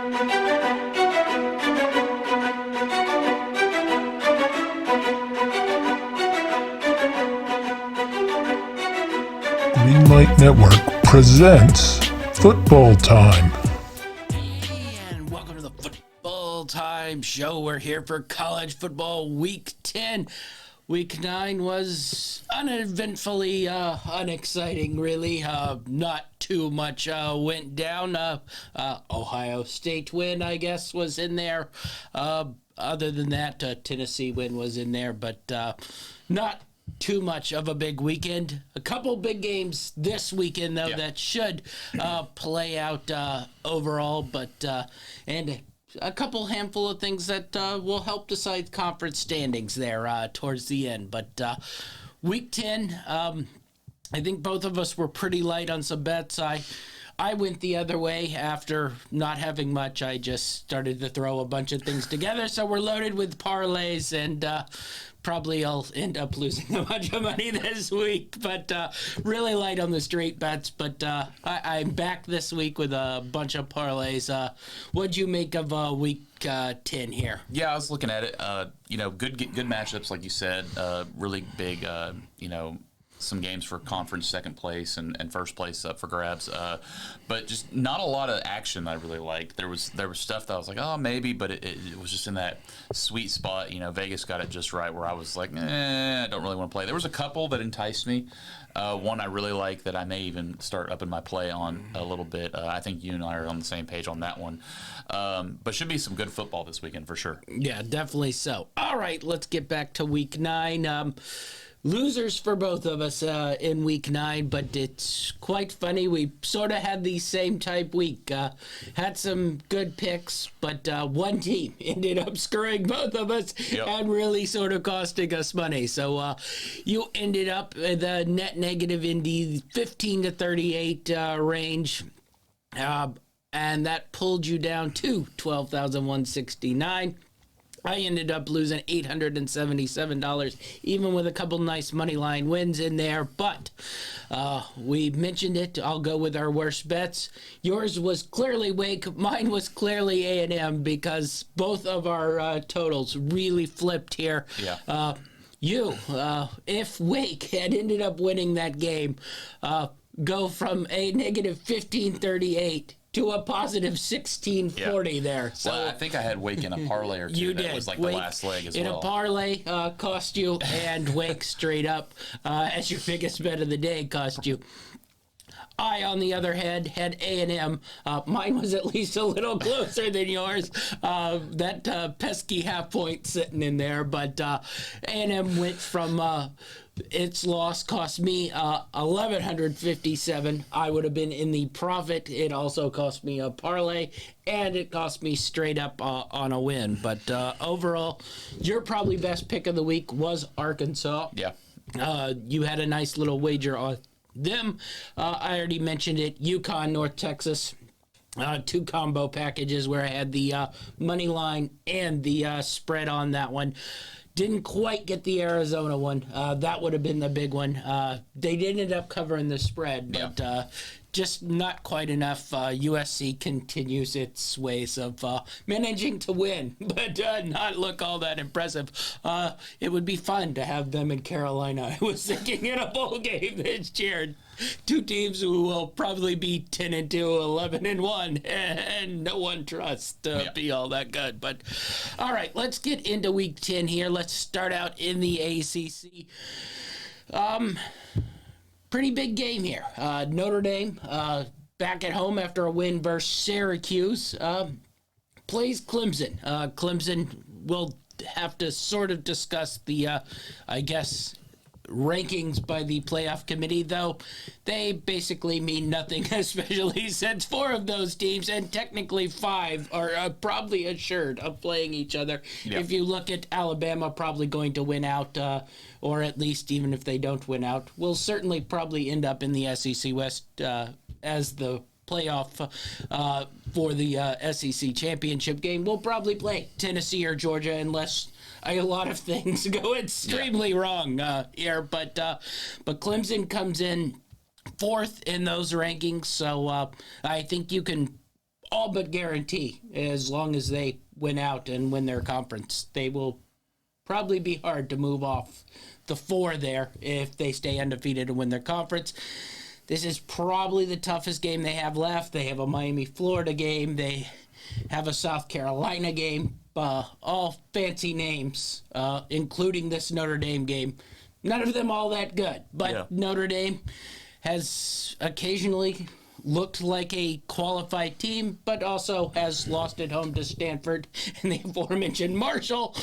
Greenlight Network presents Football Time. And welcome to the Football Time Show. We're here for college football week 10. Week 9 was uneventfully unexciting, really. Not too much went down. Ohio State win, I guess, was in there. Other than that, Tennessee win was in there, but not too much of a big weekend. A couple big games this weekend, though, that should play out overall, but and a couple handful of things that will help decide conference standings there towards the end. But week 10, I think both of us were pretty light on some bets. I went the other way after not having much. I just started to throw a bunch of things together. So we're loaded with parlays, and probably I'll end up losing a bunch of money this week. But really light on the straight bets. But I'm back this week with a bunch of parlays. What'd you make of week 10 here? Yeah, I was looking at it. Good matchups, like you said. Really big, some games for conference second place and first place up for grabs, but just not a lot of action I really liked. There was stuff that I was like, oh, maybe, but it was just in that sweet spot. Vegas got it just right where I was like, I don't really want to play. There was a couple that enticed me. One I really like that I may even start upping my play on a little bit. I think you and I are on the same page on that one. But should be some good football this weekend for sure. Yeah, definitely so. All right, let's get back to week 9. Losers for both of us in week 9, but it's quite funny. We sort of had the same type week. Had some good picks, but one team ended up screwing both of us and really sort of costing us money. So you ended up with a net negative in the 15 to 38 range. And that pulled you down to $12,169. I ended up losing $877, even with a couple nice money line wins in there. But we mentioned it. I'll go with our worst bets. Yours was clearly Wake. Mine was clearly A&M because both of our totals really flipped here. Yeah. If Wake had ended up winning that game, go from a negative 1538 to a positive 1640 there. So well, I think I had Wake in a parlay or two. You that did. Was like Wake the last leg as in well. A parlay cost you, and Wake straight up as your biggest bet of the day cost you. I, on the other hand, had A&M. Mine was at least a little closer than yours. That pesky half point sitting in there. But A&M went from its loss cost me $1,157. I would have been in the profit. It also cost me a parlay, and it cost me straight up on a win. But overall, your probably best pick of the week was Arkansas. Yeah. You had a nice little wager on them. I already mentioned it. UConn, North Texas. 2 combo packages where I had the money line and the spread on that one. Didn't quite get the Arizona one. That would have been the big one. They did end up covering the spread, but just not quite enough. USC continues its ways of managing to win, but not look all that impressive. It would be fun to have them in Carolina. I was thinking in a bowl game this year. 2 teams who will probably be 10-2, 11-1, and no one trusts to be all that good. But all right, let's get into week 10 here. Let's start out in the ACC. Pretty big game here. Notre Dame back at home after a win versus Syracuse. Plays Clemson. Clemson will have to sort of discuss the, rankings by the playoff committee, though they basically mean nothing, especially since 4 of those teams, and technically 5, are probably assured of playing each other. Yep. If you look at Alabama probably going to win out, or at least even if they don't win out, will certainly probably end up in the SEC West as the playoff for the SEC championship game. We'll probably play Tennessee or Georgia unless a lot of things go extremely wrong here. But Clemson comes in 4th in those rankings, so I think you can all but guarantee, as long as they win out and win their conference, they will probably be hard to move off the 4 there if they stay undefeated and win their conference. This is probably the toughest game they have left. They have a Miami-Florida game. They have a South Carolina game. All fancy names, including this Notre Dame game. None of them all that good, but Notre Dame has occasionally looked like a qualified team, but also has lost at home to Stanford and the aforementioned Marshall.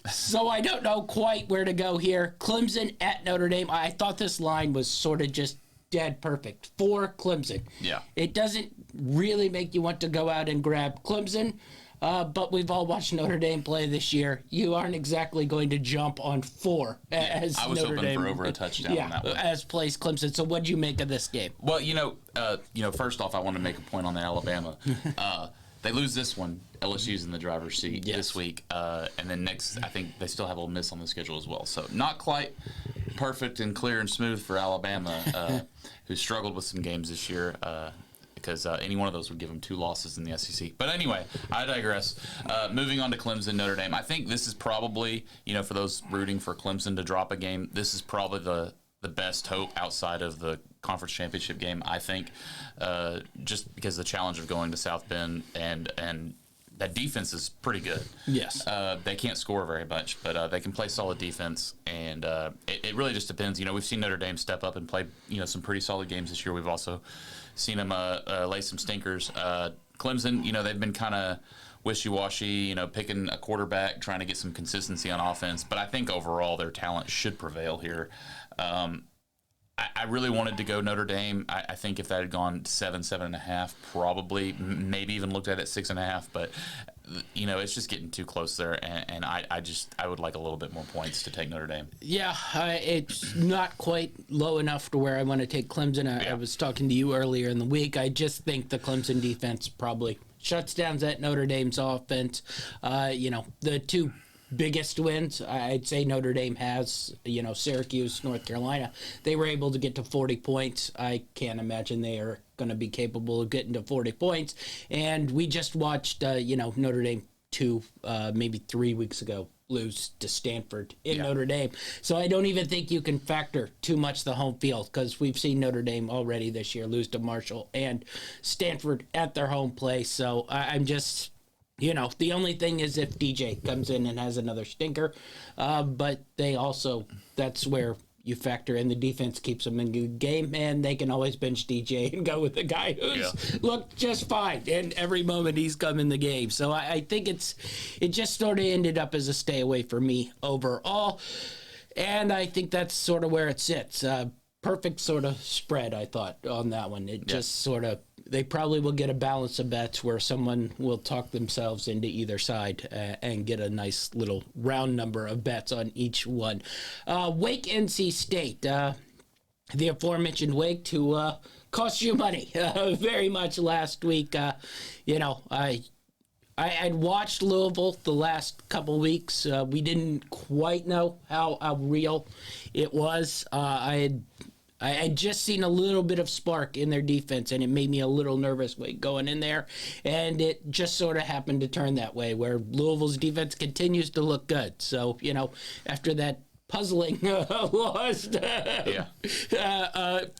So I don't know quite where to go here. Clemson at Notre Dame. I thought this line was sort of just dead perfect for Clemson. Yeah. It doesn't really make you want to go out and grab Clemson, but we've all watched Notre Dame play this year. You aren't exactly going to jump on 4 as I was Notre hoping Dame, for over a touchdown on that one. as plays Clemson. So what do you make of this game? Well, first off, I want to make a point on the Alabama. They lose this one. LSU's in the driver's seat this week, and then next, I think they still have Ole Miss on the schedule as well. So not quite perfect and clear and smooth for Alabama, who struggled with some games this year. Because any one of those would give them 2 losses in the SEC. But anyway, I digress. Moving on to Clemson, Notre Dame. I think this is probably, for those rooting for Clemson to drop a game, this is probably the best hope outside of the conference championship game, I think, just because the challenge of going to South Bend and that defense is pretty good. Yes. They can't score very much, but they can play solid defense, and it really just depends. We've seen Notre Dame step up and play, some pretty solid games this year. We've also seen them lay some stinkers. Clemson, they've been kind of wishy-washy, picking a quarterback, trying to get some consistency on offense, but I think overall their talent should prevail here. I really wanted to go Notre Dame. I think if that had gone 7.5, probably, maybe even looked at it 6.5. But it's just getting too close there, and I would like a little bit more points to take Notre Dame. Yeah, it's not quite low enough to where I want to take Clemson. I was talking to you earlier in the week. I just think the Clemson defense probably shuts down that Notre Dame's offense. The 2 biggest wins, I'd say Notre Dame has, Syracuse, North Carolina. They were able to get to 40 points. I can't imagine they are going to be capable of getting to 40 points. And we just watched, Notre Dame 2, maybe 3 weeks ago, lose to Stanford in Notre Dame. So I don't even think you can factor too much the home field, because we've seen Notre Dame already this year lose to Marshall and Stanford at their home place. So I'm just... the only thing is if DJ comes in and has another stinker, but that's where you factor in the defense keeps them in the game, and they can always bench DJ and go with the guy who's looked just fine in every moment he's come in the game. So I think it just sort of ended up as a stay away for me overall, and I think that's sort of where it sits. Perfect sort of spread, I thought, on that one. It just sort of, they probably will get a balance of bets where someone will talk themselves into either side and get a nice little round number of bets on each one. Wake NC State, the aforementioned Wake, to cost you money very much last week. I'd watched Louisville the last couple weeks. We didn't quite know how real it was. I had just seen a little bit of spark in their defense, and it made me a little nervous going in there. And it just sort of happened to turn that way, where Louisville's defense continues to look good. So, after that puzzling loss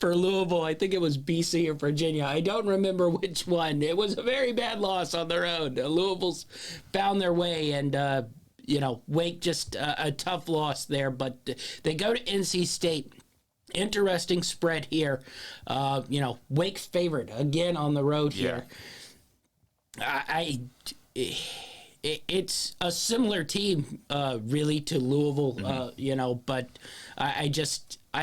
for Louisville, I think it was BC or Virginia. I don't remember which one. It was a very bad loss on their own. Louisville's found their way, and Wake just a tough loss there. But they go to NC State. Interesting spread here. Wake favored again on the road here. It's a similar team, really, to Louisville, but I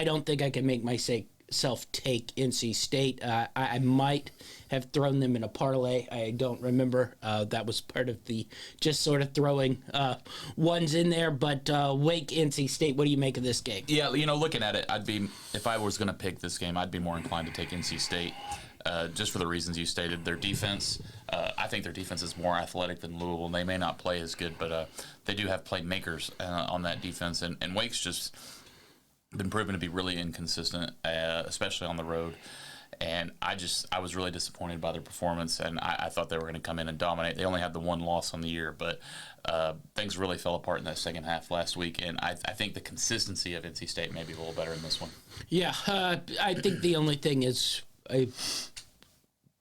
don't think I can make myself take NC State. I might have thrown them in a parlay. I don't remember. That was part of the just sort of throwing ones in there. But Wake, NC State, what do you make of this game? Yeah, looking at it, if I was going to pick this game, I'd be more inclined to take NC State. Just for the reasons you stated. Their defense, I think their defense is more athletic than Louisville. They may not play as good, but they do have playmakers on that defense. And Wake's just been proven to be really inconsistent, especially on the road. And I was really disappointed by their performance, and I thought they were going to come in and dominate. They only had the one loss on the year, but things really fell apart in that second half last week, and I think the consistency of NC State may be a little better in this one. Yeah, I think the only thing is,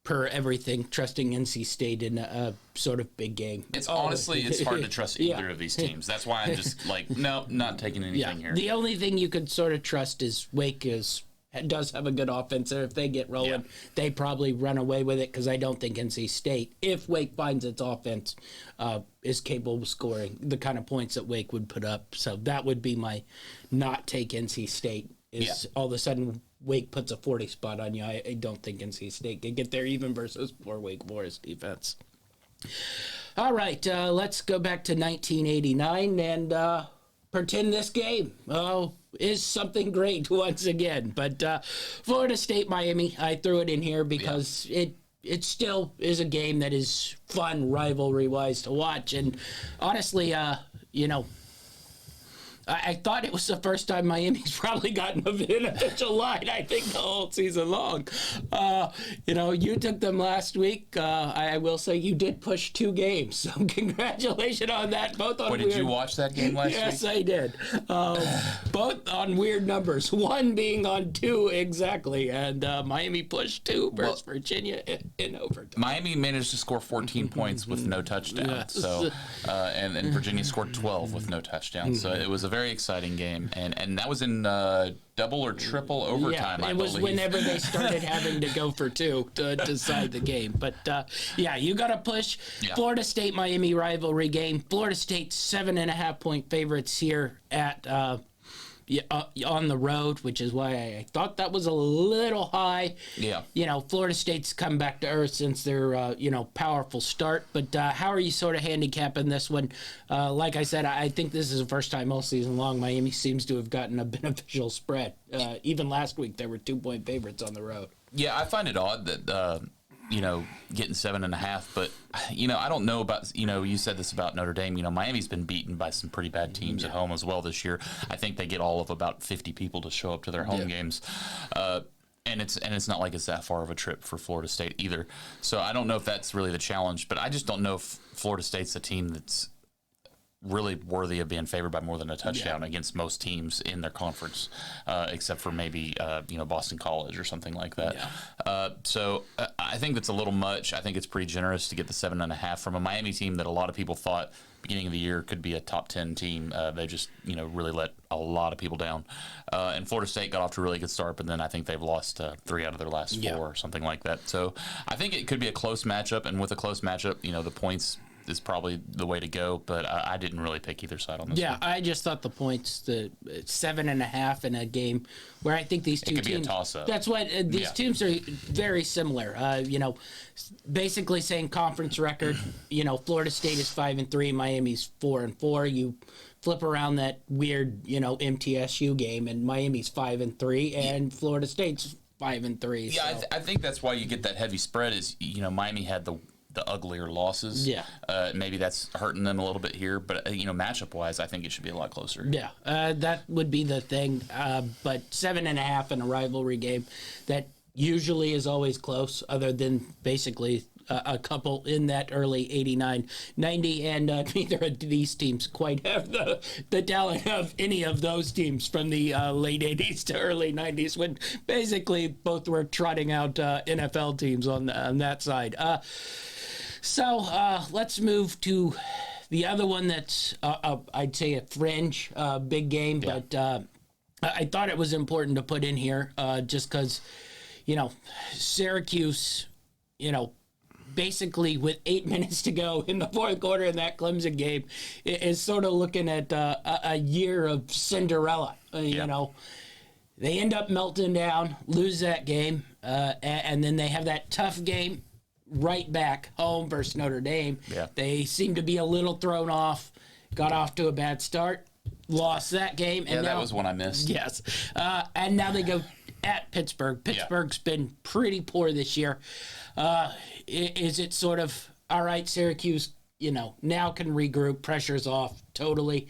per everything, trusting NC State in a sort of big game. It's honestly hard to trust either of these teams. That's why I'm just like, no, not taking anything here. The only thing you could sort of trust is Wake does have a good offense, and if they get rolling, they probably run away with it, because I don't think NC State, if Wake finds its offense, is capable of scoring the kind of points that Wake would put up. So that would be my not take NC State, is all of a sudden Wake puts a 40 spot on you. I don't think NC State can get there, even versus poor Wake Forest defense. All right, let's go back to 1989 and pretend this game is something great once again. But Florida State, Miami, I threw it in here because it still is a game that is fun rivalry-wise to watch. And honestly, I thought it was the first time Miami's probably gotten an official line, I think, the whole season long. You took them last week. I will say you did push 2 games, so congratulations on that. Both on Did you watch that game last week? Yes, I did. Both on weird numbers. 1 being on 2 exactly, and Miami pushed 2 versus Virginia in overtime. Miami managed to score 14 points with no touchdown. Yes. So, and Virginia scored 12 with no touchdown. So it was a very exciting game, and that was in double or triple overtime. Yeah, it was whenever they started having to go for 2 to decide the game. But you got to push. Florida State Miami rivalry game. Florida State 7.5 point favorites here at on the road, which is why I thought that was a little high. Yeah. Florida State's come back to earth since their, powerful start. But how are you sort of handicapping this one? Like I said, I think this is the first time all season long Miami seems to have gotten a beneficial spread. Even last week, they were 2-point favorites on the road. Yeah, I find it odd that, getting 7.5, but, I don't know about, you said this about Notre Dame. Miami's been beaten by some pretty bad teams at home as well this year. I think they get all of about 50 people to show up to their home games. And it's not like it's that far of a trip for Florida State either. So I don't know if that's really the challenge, but I just don't know if Florida State's a team that's really worthy of being favored by more than a touchdown against most teams in their conference, except for maybe Boston College or something like that. So I think that's a little much. I think it's pretty generous to get the 7.5 from a Miami team that a lot of people thought beginning of the year could be a top 10 team. They just really let a lot of people down. And Florida State got off to a really good start, but then I think they've lost 3 out of their last 4 or something like that. So I think it could be a close matchup, and with a close matchup, the points is probably the way to go, but I didn't really pick either side on this one. I just thought the points, the 7.5 in a game where I think these two teams... It could teams... be a toss-up. That's what... These teams are very similar. Basically saying conference record, Florida State is 5-3, Miami's 4-4. You flip around that weird, MTSU game, and Miami's 5-3, and Florida State's 5-3. Yeah, so. I think that's why you get that heavy spread is, Miami had the uglier losses. Yeah. Maybe that's hurting them a little bit here, but matchup wise, I think it should be a lot closer. Yeah, that would be the thing. But 7.5 in a rivalry game that usually is always close, other than basically a couple in that early 89, 90, and neither of these teams quite have the talent of any of those teams from the late 80s to early 90s, when basically both were trotting out NFL teams on that side. So let's move to the other one that's, I'd say, a fringe big game, but I thought it was important to put in here just because, Syracuse, basically with 8 minutes to go in the fourth quarter in that Clemson game is sort of looking at a year of Cinderella. They end up melting down, lose that game, and then they have that tough game right back home versus Notre Dame. Yeah. They seem to be a little thrown off, got off to a bad start, lost that game. And that was one I missed. Yes. And now they go at Pittsburgh. Pittsburgh's been pretty poor this year. Is it sort of, all right, Syracuse, now can regroup, pressure's off totally,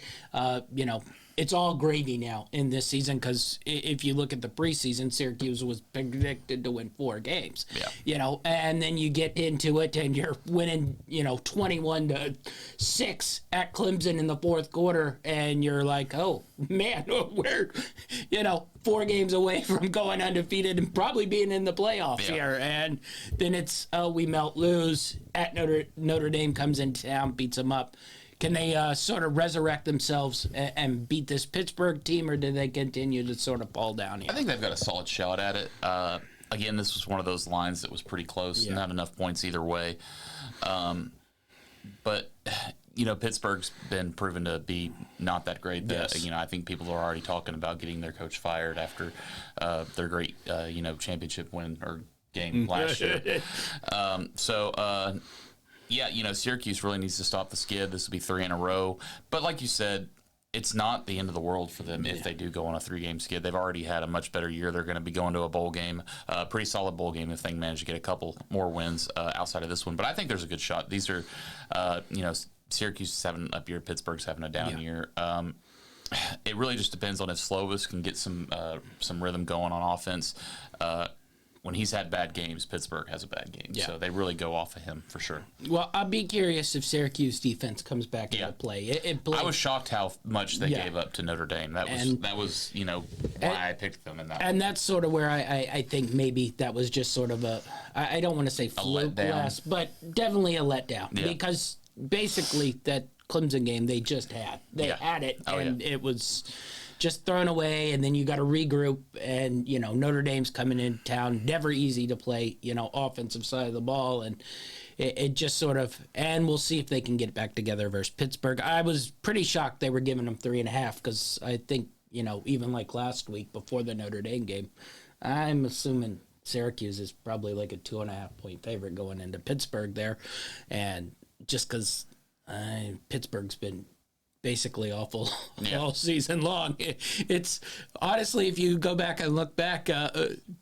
it's all gravy now in this season because if you look at the preseason, Syracuse was predicted to win 4 games. Yeah. And then you get into it and you're winning, 21-6 at Clemson in the fourth quarter, and you're like, oh man, we're 4 games away from going undefeated and probably being in the playoffs here. And then it's we lose at Notre Dame comes into town, beats them up. Can they sort of resurrect themselves and beat this Pittsburgh team, or do they continue to sort of fall down here? I think they've got a solid shot at it. Again, this was one of those lines that was pretty close, not enough points either way. But Pittsburgh's been proven to be not that great. Yes. I think people are already talking about getting their coach fired after their great, championship win or game last year. Syracuse really needs to stop the skid. This will be 3 in a row. But like you said, it's not the end of the world for them if they do go on a 3-game skid. They've already had a much better year. They're going to be going to a bowl game, a pretty solid bowl game if they manage to get a couple more wins outside of this one. But I think there's a good shot. These are, Syracuse is having an up year, Pittsburgh's having a down year. It really just depends on if Slovis can get some rhythm going on offense. When he's had bad games, Pittsburgh has a bad game. Yeah. So they really go off of him for sure. Well, I'd be curious if Syracuse defense comes back into play. I was shocked how much they gave up to Notre Dame. That was why I picked them in that. And that's sort of where I think maybe that was just sort of I don't want to say fluke last, but definitely a letdown because basically that Clemson game they just had. They had it, it was just thrown away, and then you got to regroup, and Notre Dame's coming into town, never easy to play offensive side of the ball, and it just sort of, and we'll see if they can get back together versus Pittsburgh. I was pretty shocked they were giving them 3.5 because I think even like last week before the Notre Dame game, I'm assuming Syracuse is probably like a 2.5 point favorite going into Pittsburgh there, and just because Pittsburgh's been basically awful all season long. It's honestly, if you go back and look back,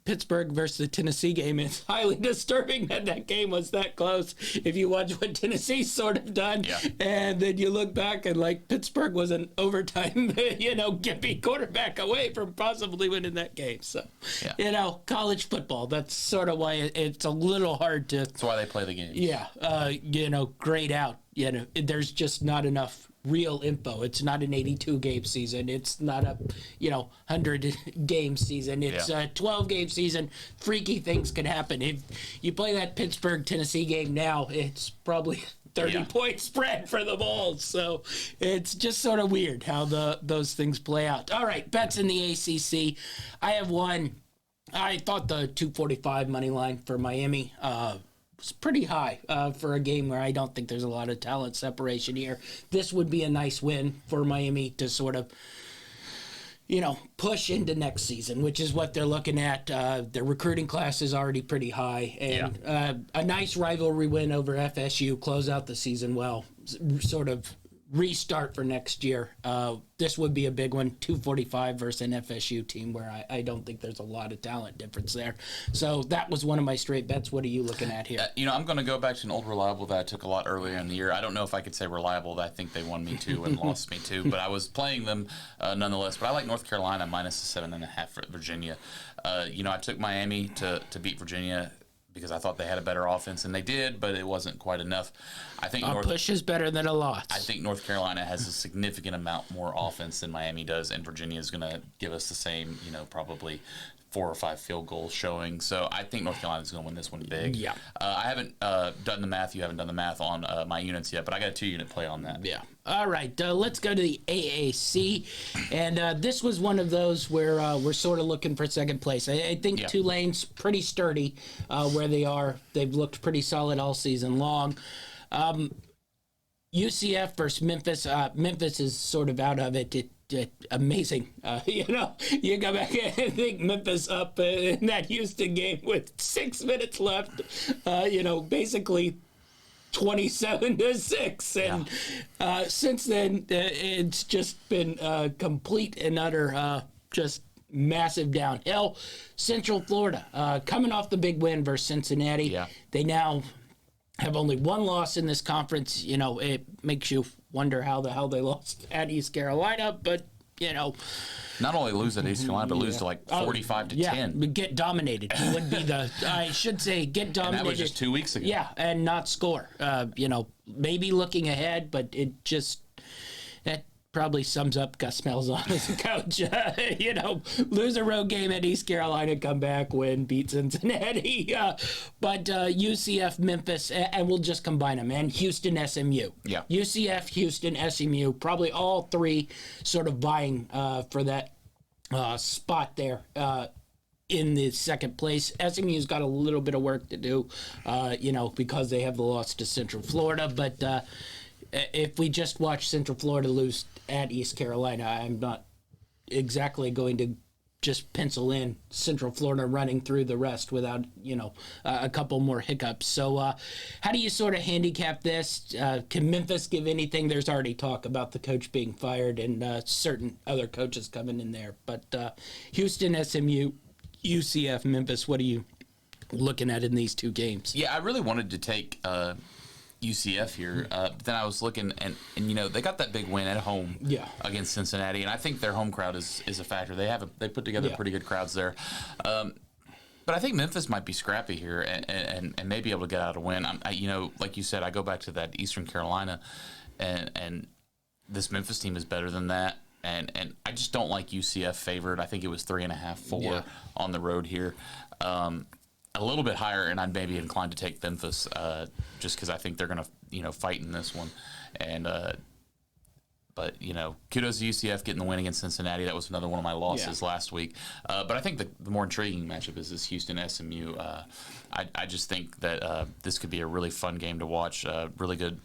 Pittsburgh versus the Tennessee game, it's highly disturbing that game was that close. If you watch what Tennessee's sort of done, and then you look back and like Pittsburgh was an overtime, gimpy quarterback away from possibly winning that game. So, college football, that's sort of why it's a little hard to. That's why they play the games. Yeah, grade out. There's just not enough real info. It's not an 82-game season. It's not a 100-game season. It's a 12-game season. Freaky things can happen. If you play that Pittsburgh-Tennessee game now, it's probably 30-point spread for the Vols. So it's just sort of weird how those things play out. All right, bets in the ACC. I have one. I thought the 245 money line for Miami was pretty high for a game where I don't think there's a lot of talent separation here. This would be a nice win for Miami to sort of, push into next season, which is what they're looking at. Their recruiting class is already pretty high, and a nice rivalry win over FSU, close out the season well, sort of restart for next year. This would be a big one, 245 versus an FSU team where I don't think there's a lot of talent difference there. So that was one of my straight bets. What are you looking at here? I'm going to go back to an old reliable that I took a lot earlier in the year. I don't know if I could say reliable that I think they won me to and lost me to, but I was playing them nonetheless. But I like North Carolina minus the 7.5 for Virginia. I took Miami to beat Virginia because I thought they had a better offense, and they did, but it wasn't quite enough. I think a push is better than a loss. I think North Carolina has a significant amount more offense than Miami does, and Virginia is going to give us the same, probably 4 or 5 field goals showing. So I think North Carolina is going to win this one big. Yeah. I haven't done the math. You haven't done the math on my units yet, but I got a 2-unit play on that. Yeah. All right. Let's go to the AAC. And this was one of those where we're sort of looking for second place. I think Tulane's pretty sturdy where they are. They've looked pretty solid all season long. UCF versus Memphis. Memphis is sort of out of it. Amazing. You go back and think Memphis up in that Houston game with 6 minutes left, basically 27-6. And since then, it's just been complete and utter, just massive downhill. Central Florida, coming off the big win versus Cincinnati. Yeah. They now have only one loss in this conference. It makes you wonder how the hell they lost at East Carolina, but Not only lose at East Carolina, but lose to like 45 to 10. Get dominated. It would be I should say, get dominated. And that was just 2 weeks ago. Yeah, and not score. Maybe looking ahead, but that probably sums up Gus Malzahn as a coach. Lose a road game at East Carolina, come back, win, beat Cincinnati. But UCF, Memphis, and we'll just combine them, and Houston, SMU. Yeah. UCF, Houston, SMU, probably all three sort of vying for that spot there in the second place. SMU's got a little bit of work to do, because they have the loss to Central Florida. But if we just watch Central Florida lose at East Carolina, I'm not exactly going to just pencil in Central Florida running through the rest without, a couple more hiccups. So how do you sort of handicap this? Can Memphis give anything? There's already talk about the coach being fired and certain other coaches coming in there. But Houston, SMU, UCF, Memphis, what are you looking at in these two games? Yeah, I really wanted to take UCF here. But then I was looking, and they got that big win at home against Cincinnati, and I think their home crowd is a factor. They put together pretty good crowds there. But I think Memphis might be scrappy here and may be able to get out a win. Like you said, I go back to that Eastern Carolina, and this Memphis team is better than that. And I just don't like UCF favored. I think it was 3.5, 4 on the road here. A little bit higher, and I'd maybe inclined to take Memphis just because I think they're going to, fight in this one. And but kudos to UCF getting the win against Cincinnati. That was another one of my losses last week. But I think the more intriguing matchup is this Houston SMU. I just think that this could be a really fun game to watch. Really good.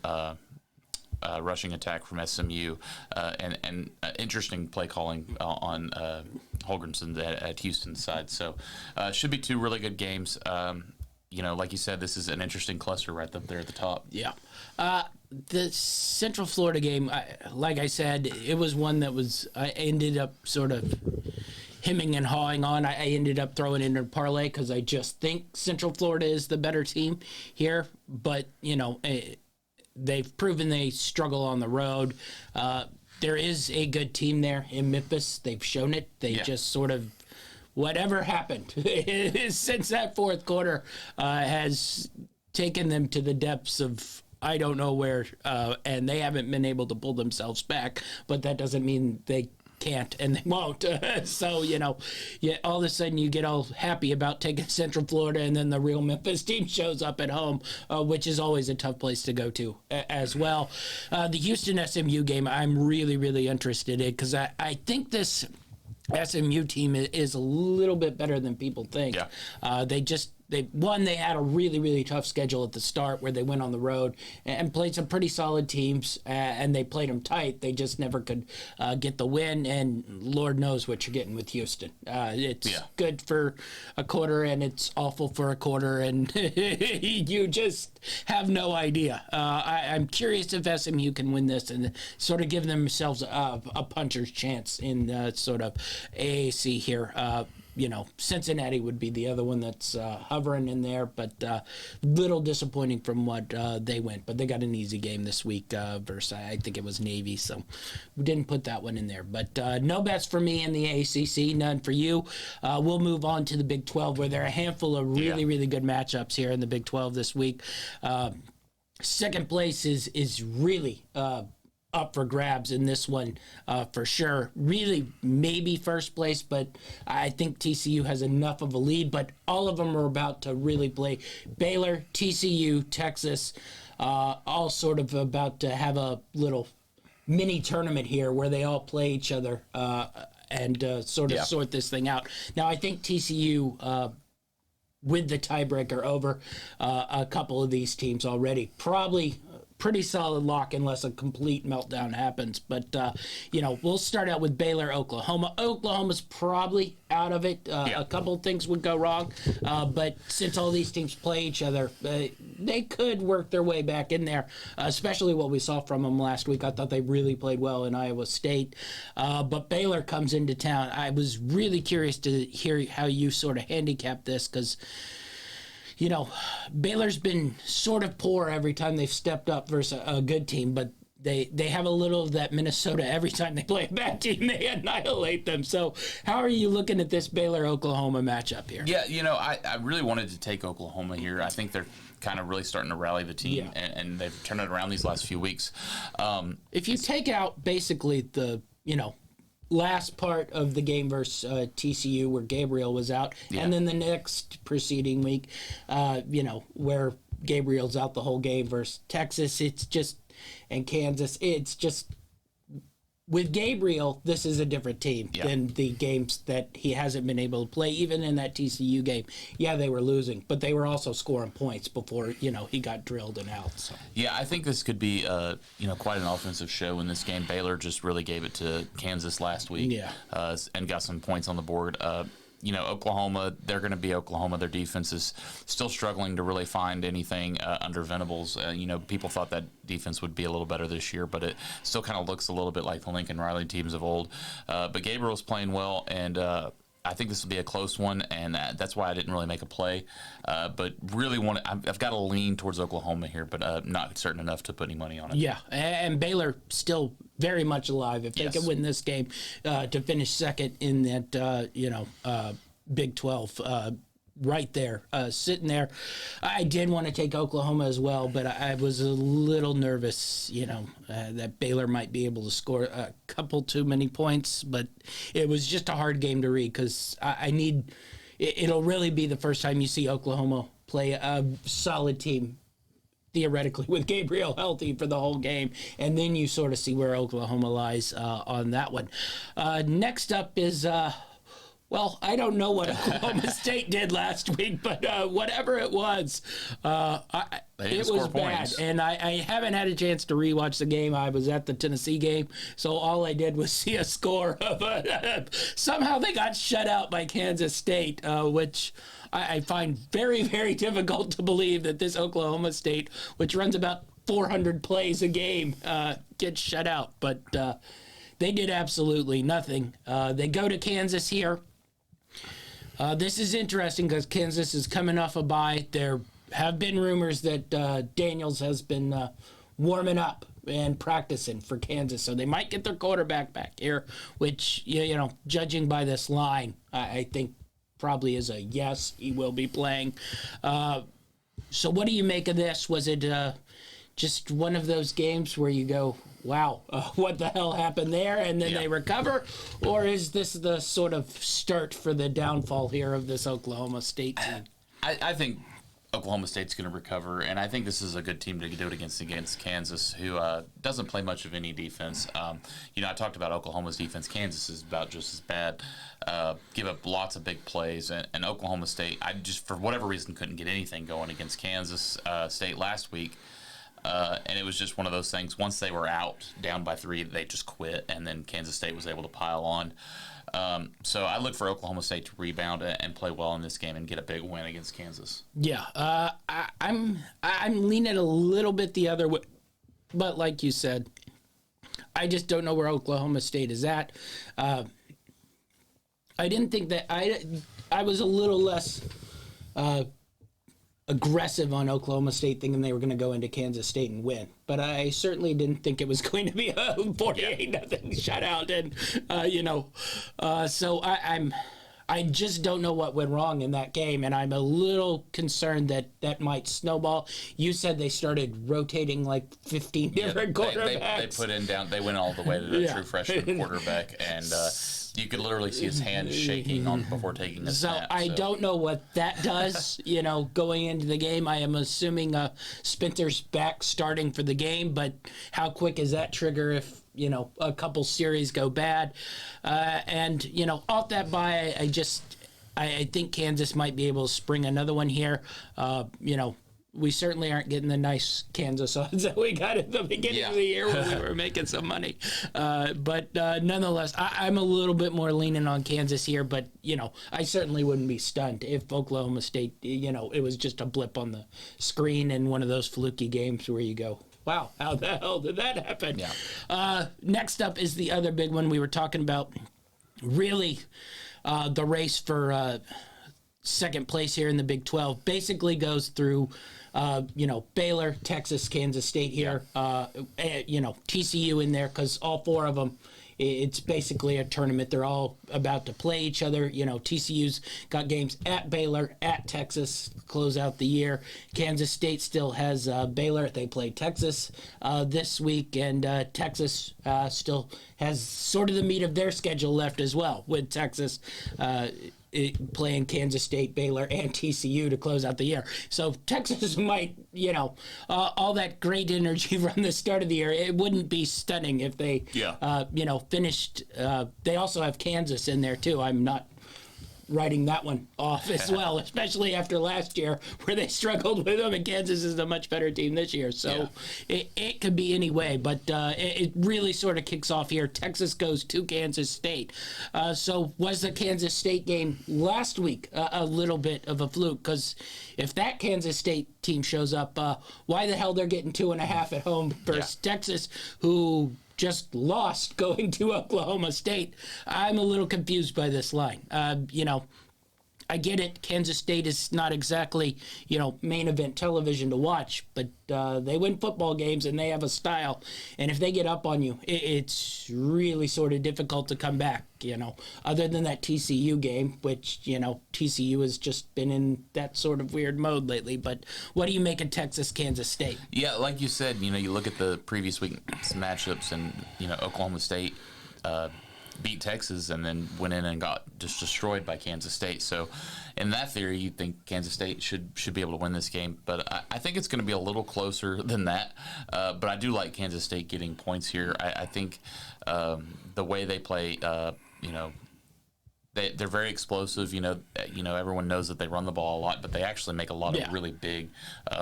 Rushing attack from SMU, and interesting play calling on Holgrenson at Houston's side. So should be two really good games. Like you said, this is an interesting cluster right up there at the top. Yeah. The Central Florida game, like I said, it was one that I ended up sort of hemming and hawing on. I ended up throwing in a parlay because I just think Central Florida is the better team here. But, they've proven they struggle on the road. There is a good team there in Memphis. They've shown it. They just sort of, whatever happened since that fourth quarter has taken them to the depths of I don't know where, and they haven't been able to pull themselves back. But that doesn't mean they can't and they won't. So, all of a sudden you get all happy about taking Central Florida, and then the real Memphis team shows up at home, which is always a tough place to go to as well. The Houston SMU game I'm really, really interested in because I think this SMU team is a little bit better than people think. Yeah. They had a really, really tough schedule at the start where they went on the road and played some pretty solid teams, and they played them tight. They just never could get the win, and Lord knows what you're getting with Houston. It's good for a quarter, and it's awful for a quarter, and you just have no idea. I'm curious if SMU can win this and sort of give themselves a puncher's chance in sort of AAC here. Cincinnati would be the other one that's hovering in there, but little disappointing from what they went. But they got an easy game this week versus, I think it was Navy, so we didn't put that one in there. But no bets for me in the ACC, none for you. We'll move on to the Big 12, where there are a handful of really, really good matchups here in the Big 12 this week. Second place is really up for grabs in this one for sure. Really, maybe first place, but I think TCU has enough of a lead. But all of them are about to really play. Baylor, TCU, Texas, all sort of about to have a little mini tournament here where they all play each other and sort of sort this thing out. Now, I think TCU with the tiebreaker over a couple of these teams already, probably pretty solid lock unless a complete meltdown happens. But, we'll start out with Baylor, Oklahoma. Oklahoma's probably out of it. A couple of things would go wrong. But since all these teams play each other, they could work their way back in there, especially what we saw from them last week. I thought they really played well in Iowa State. But Baylor comes into town. I was really curious to hear how you sort of handicap this because, Baylor's been sort of poor every time they've stepped up versus a good team, but they have a little of that Minnesota. Every time they play a bad team, they annihilate them. So how are you looking at this Baylor-Oklahoma matchup here? Yeah, I really wanted to take Oklahoma here. I think they're kind of really starting to rally the team, and they've turned it around these last few weeks. If you take out basically the, last part of the game versus TCU where Gabriel was out, and then the next preceding week, where Gabriel's out the whole game versus Texas, and Kansas, it's just with Gabriel, this is a different team than the games that he hasn't been able to play. Even in that TCU game, they were losing, but they were also scoring points before he got drilled and out. So. Yeah, I think this could be quite an offensive show in this game. Baylor just really gave it to Kansas last week, and got some points on the board. Oklahoma, they're going to be Oklahoma. Their defense is still struggling to really find anything under Venables. People thought that defense would be a little better this year, but it still kind of looks a little bit like the Lincoln Riley teams of old. But Gabriel's playing well, and I think this will be a close one, and that's why I didn't really make a play. But really I've got to lean towards Oklahoma here, but not certain enough to put any money on it. Yeah, and Baylor still very much alive. If they can win this game to finish second in that, Big 12, right there, sitting there. I did want to take Oklahoma as well, but I was a little nervous, that Baylor might be able to score a couple too many points, but it was just a hard game to read because it'll really be the first time you see Oklahoma play a solid team theoretically with Gabriel healthy for the whole game, and then you sort of see where Oklahoma lies on that one. Next up is I don't know what Oklahoma State did last week, but whatever it was, it was bad. And I haven't had a chance to rewatch the game. I was at the Tennessee game, so all I did was see a score of somehow they got shut out by Kansas State, which I find very, very difficult to believe that this Oklahoma State, which runs about 400 plays a game, gets shut out. But they did absolutely nothing. They go to Kansas here. This is interesting because Kansas is coming off a bye. There have been rumors that Daniels has been warming up and practicing for Kansas, so they might get their quarterback back here, which, judging by this line, I think probably is a yes, he will be playing. So what do you make of this? Was it just one of those games where you go, wow, what the hell happened there? And then they recover? Or is this the sort of start for the downfall here of this Oklahoma State team? I think Oklahoma State's going to recover, and I think this is a good team to do it against Kansas, who doesn't play much of any defense. I talked about Oklahoma's defense. Kansas is about just as bad. Give up lots of big plays, and Oklahoma State, I just, for whatever reason, couldn't get anything going against Kansas State last week. And it was just one of those things. Once they were out, down by 3, they just quit, and then Kansas State was able to pile on. So I look for Oklahoma State to rebound and play well in this game and get a big win against Kansas. Yeah, I'm leaning a little bit the other way, but like you said, I just don't know where Oklahoma State is at. I didn't think that I was a little less aggressive on Oklahoma State, thinking they were going to go into Kansas State and win. But I certainly didn't think it was going to be a 48-0 shutout. And, so I just don't know what went wrong in that game, and I'm a little concerned that might snowball. You said they started rotating like 15 different quarterbacks. They went all the way to the true freshman quarterback, and you could literally see his hand shaking before taking a snap. I don't know what that does, going into the game. I am assuming Spencer's back starting for the game, but how quick is that trigger if, a couple series go bad? And off that bye, I think Kansas might be able to spring another one here. We certainly aren't getting the nice Kansas odds that we got at the beginning of the year when we were making some money. But nonetheless, I'm a little bit more leaning on Kansas here. But, I certainly wouldn't be stunned if Oklahoma State, it was just a blip on the screen in one of those fluky games where you go, wow, how the hell did that happen? Yeah. Next up is the other big one we were talking about, really the race for second place here in the Big 12 basically goes through Baylor, Texas, Kansas State here. TCU in there because all four of them. It's basically a tournament. They're all about to play each other. TCU's got games at Baylor, at Texas, close out the year. Kansas State still has Baylor. They play Texas this week, and Texas still has sort of the meat of their schedule left as well, with Texas playing Kansas State, Baylor, and TCU to close out the year. So Texas might, all that great energy from the start of the year, it wouldn't be stunning if they, finished. They also have Kansas in there, too. I'm not writing that one off as well, especially after last year where they struggled with them, and Kansas is a much better team this year. So it could be any way, but it really sort of kicks off here. Texas goes to Kansas State. So was the Kansas State game last week a little bit of a fluke? Because if that Kansas State team shows up, why the hell they're getting 2.5 at home versus Texas, who just lost going to Oklahoma State? I'm a little confused by this line. I get it. Kansas State is not exactly, main event television to watch, but they win football games and they have a style. And if they get up on you, it's really sort of difficult to come back, other than that TCU game, which, TCU has just been in that sort of weird mode lately. But what do you make of Texas, Kansas State? Yeah, like you said, you look at the previous week's matchups and, Oklahoma State beat Texas and then went in and got just destroyed by Kansas State. So in that theory, you'd think Kansas State should be able to win this game. But I think it's going to be a little closer than that. But I do like Kansas State getting points here. I think the way they play, they're very explosive. Everyone knows that they run the ball a lot, but they actually make a lot of really big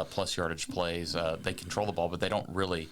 plus yardage plays. They control the ball, but they don't really,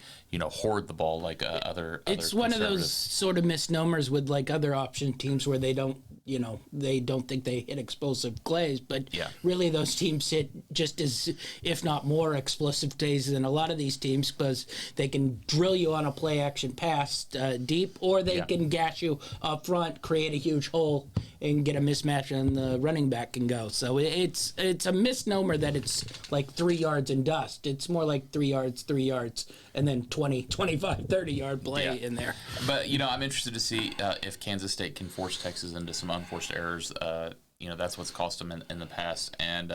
hoard the ball like other. It's one of those sort of misnomers with like other option teams where they don't think they hit explosive plays, but really those teams hit just as, if not more, explosive plays than a lot of these teams, because they can drill you on a play action pass deep, or they can gash you up front, create a huge hole, and get a mismatch and the running back can go. So it's a misnomer that it's like 3 yards and dust. It's more like 3 yards, and then 20, 25, 30-yard play in there. But, I'm interested to see if Kansas State can force Texas into some unforced errors. That's what's cost them in the past. And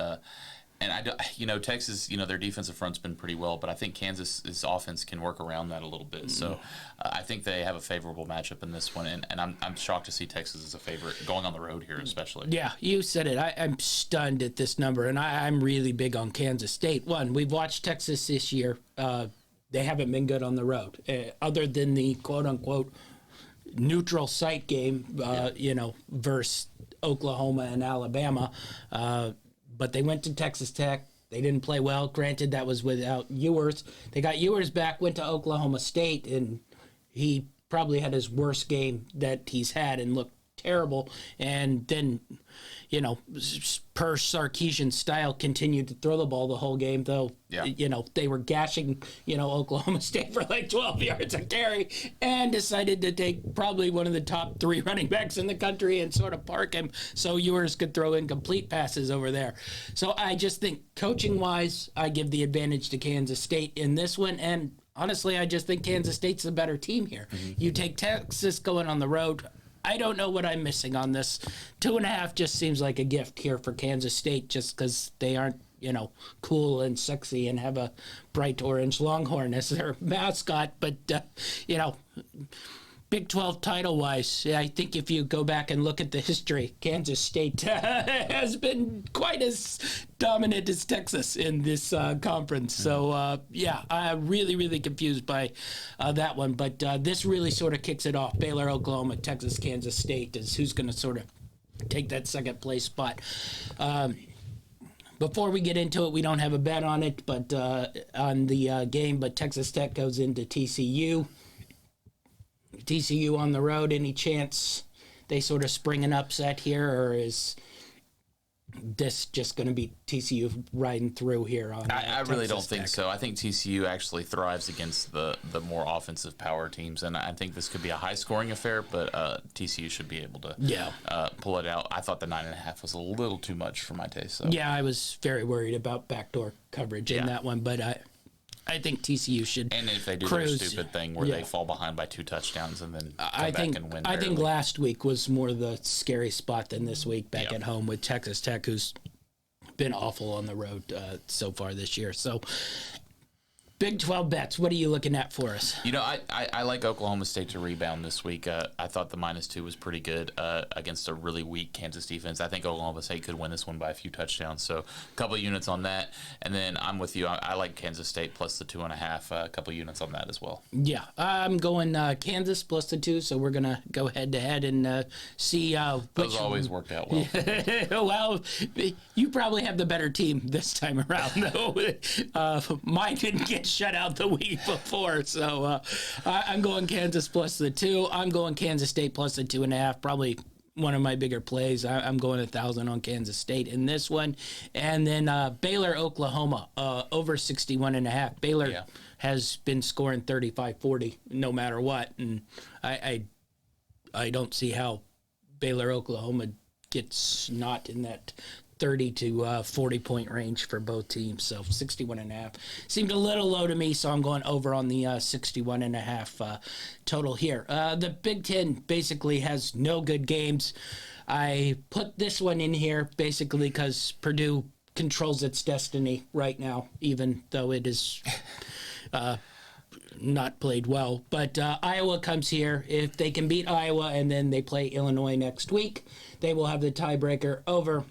Texas, their defensive front's been pretty well, but I think Kansas's offense can work around that a little bit. So I think they have a favorable matchup in this one, and I'm shocked to see Texas as a favorite going on the road here, especially. Yeah, you said it. I'm stunned at this number, and I'm really big on Kansas State. One, we've watched Texas this year. They haven't been good on the road, other than the quote-unquote neutral site game, versus Oklahoma and Alabama. But they went to Texas Tech. They didn't play well. Granted, that was without Ewers. They got Ewers back, went to Oklahoma State, and he probably had his worst game that he's had and looked terrible. And then, per Sarkisian style, continued to throw the ball the whole game, though, they were gashing, Oklahoma State for like 12 yards a carry, and decided to take probably one of the top 3 running backs in the country and sort of park him so Ewers could throw incomplete passes over there. So I just think coaching-wise, I give the advantage to Kansas State in this one, and honestly, I just think Kansas State's a better team here. You take Texas going on the road. I don't know what I'm missing on this. 2.5 just seems like a gift here for Kansas State, just because they aren't, cool and sexy and have a bright orange Longhorn as their mascot. But, Big 12 title-wise, I think if you go back and look at the history, Kansas State has been quite as dominant as Texas in this conference. So, I'm really, really confused by that one. But this really sort of kicks it off. Baylor, Oklahoma, Texas, Kansas State is who's going to sort of take that second place spot. Before we get into it, we don't have a bet on it, but on the game. But Texas Tech goes into TCU. TCU on the road, any chance they sort of spring an upset here, or is this just going to be TCU riding through here on I really don't Texas think Tech. so. I think TCU actually thrives against the more offensive power teams, and I think this could be a high-scoring affair, but TCU should be able to pull it out. I thought the 9.5 was a little too much for my taste. So. Yeah, I was very worried about backdoor coverage in that one, but I think TCU should. And if they do cruise. their stupid thing where they fall behind by 2 touchdowns and then I back and win. I think barely. last week was more the scary spot than this week back Yep. at home with Texas Tech, who's been awful on the road so far this year. So, Big 12 bets. What are you looking at for us? You know, I like Oklahoma State to rebound this week. I thought the -2 was pretty good against a really weak Kansas defense. I think Oklahoma State could win this one by a few touchdowns. So a couple of units on that. And then I'm with you. I like Kansas State plus the 2.5. A couple of units on that as well. Yeah, I'm going Kansas plus the 2, so we're going to go head-to-head and see Those always worked out well. Well, you probably have the better team this time around, though. Mine didn't get shut out the week before, so I'm going Kansas plus the 2. I'm going Kansas State plus the 2.5. Probably one of my bigger plays. I'm going 1,000 on Kansas State in this one, and then Baylor, Oklahoma over 61.5. Baylor has been scoring 35-40 no matter what, and I don't see how Baylor, Oklahoma gets not in that 30 to 40 point range for both teams. So 61.5 seemed a little low to me, so I'm going over on the 61.5 total here. The Big Ten basically has no good games. I put this one in here basically because Purdue controls its destiny right now, even though it is not played well. But Iowa comes here. If they can beat Iowa and then they play Illinois next week, they will have the tiebreaker over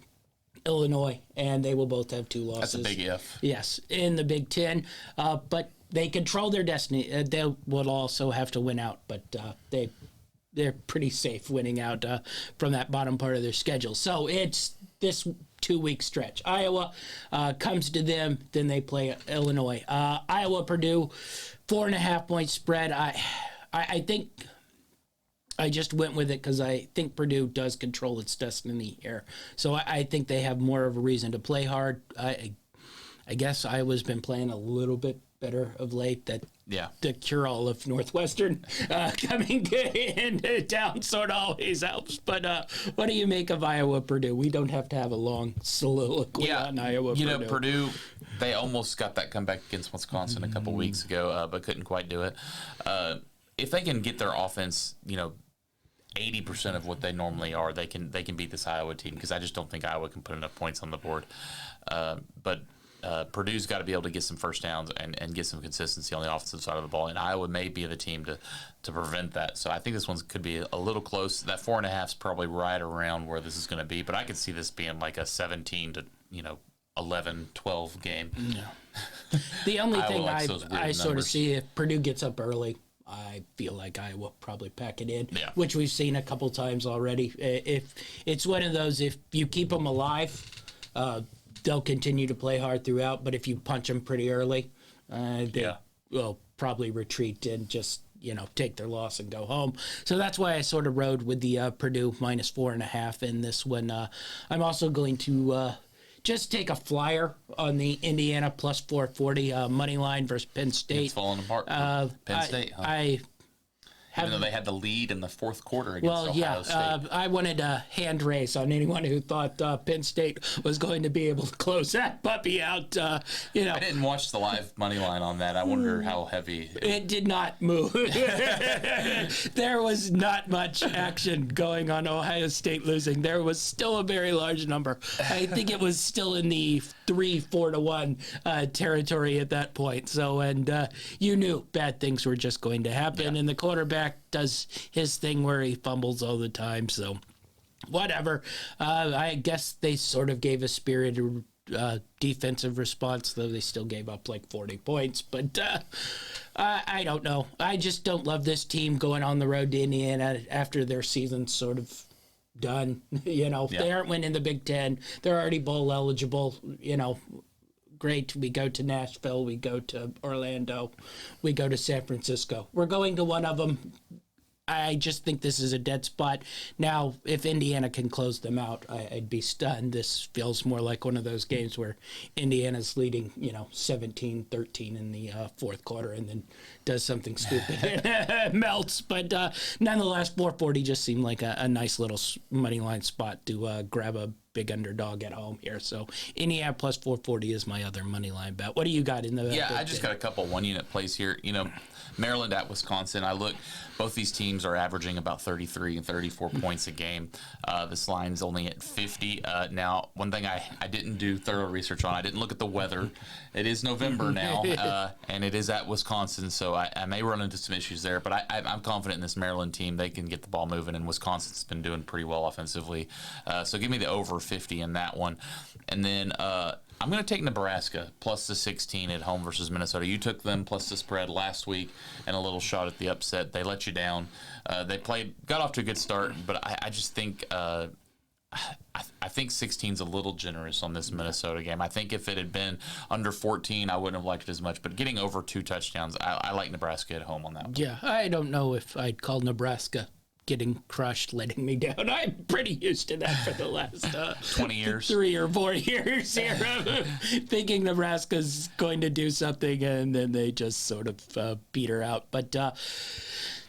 Illinois, and they will both have 2 losses. That's a big if. Yes, in the Big Ten. But they control their destiny. They will also have to win out, but they're pretty safe winning out from that bottom part of their schedule. So it's this 2-week stretch. Iowa comes to them, then they play Illinois. Iowa, Purdue, 4.5 point spread. I think I just went with it because I think Purdue does control its destiny here. So I think they have more of a reason to play hard. I guess Iowa's been playing a little bit better of late. That the cure-all of Northwestern coming into town sort of always helps. But what do you make of Iowa, Purdue? We don't have to have a long soliloquy on Iowa, Purdue. You know, Purdue, they almost got that comeback against Wisconsin a couple weeks ago, but couldn't quite do it. If they can get their offense, 80% of what they normally are, they can beat this Iowa team, because I just don't think Iowa can put enough points on the board. But Purdue's got to be able to get some first downs and get some consistency on the offensive side of the ball, and Iowa may be the team to prevent that. So I think this one could be a little close. That 4.5 is probably right around where this is going to be, but I could see this being like a 17 to 11, 12 game. Yeah. The only thing I sort of see, if Purdue gets up early, I feel like Iowa will probably pack it in, which we've seen a couple times already. If it's one of those, if you keep them alive, they'll continue to play hard throughout. But if you punch them pretty early, they will probably retreat and just take their loss and go home. So that's why I sort of rode with the Purdue -4.5 in this one. I'm also going to just take a flyer on the Indiana plus 440 money line versus Penn State. It's falling apart. Penn State, huh? Even though they had the lead in the fourth quarter against Ohio State. I wanted a hand raise on anyone who thought Penn State was going to be able to close that puppy out. I didn't watch the live money line on that. I wonder how heavy. It did not move. There was not much action going on Ohio State losing. There was still a very large number. I think it was still in the 3-4 to 1 territory at that point. So, and you knew bad things were just going to happen. And the quarterback does his thing where he fumbles all the time. So, whatever. I guess they sort of gave a spirited defensive response, though they still gave up like 40 points. But I don't know. I just don't love this team going on the road to Indiana after their season's sort of done. They aren't winning the Big Ten. They're already bowl eligible. Great. We go to Nashville. We go to Orlando. We go to San Francisco. We're going to one of them. I just think this is a dead spot. Now, if Indiana can close them out, I'd be stunned. This feels more like one of those games where Indiana's leading, 17-13 in the fourth quarter and then does something stupid and melts. But nonetheless, 440 just seemed like a nice little money line spot to grab a big underdog at home here. So Indiana plus 440 is my other money line bet. What do you got in the? Yeah, I just got a couple 1-unit plays here. Maryland at Wisconsin. Both these teams are averaging about 33 and 34 points a game. This line's only at 50. Now, one thing I didn't do thorough research on, I didn't look at the weather. It is November now, and it is at Wisconsin, so I may run into some issues there. But I'm confident in this Maryland team. They can get the ball moving, and Wisconsin's been doing pretty well offensively. So give me the over 50 in that one. And then I'm going to take Nebraska plus the 16 at home versus Minnesota. You took them plus the spread last week and a little shot at the upset. They let you down. They got off to a good start, but I just think I think 16's a little generous on this Minnesota game. I think if it had been under 14, I wouldn't have liked it as much. But getting over 2 touchdowns, I like Nebraska at home on that one. Yeah, I don't know if I'd call Nebraska getting crushed, letting me down. I'm pretty used to that for the last 20 years, 3 or 4 years here, thinking Nebraska's going to do something, and then they just sort of beat her out. But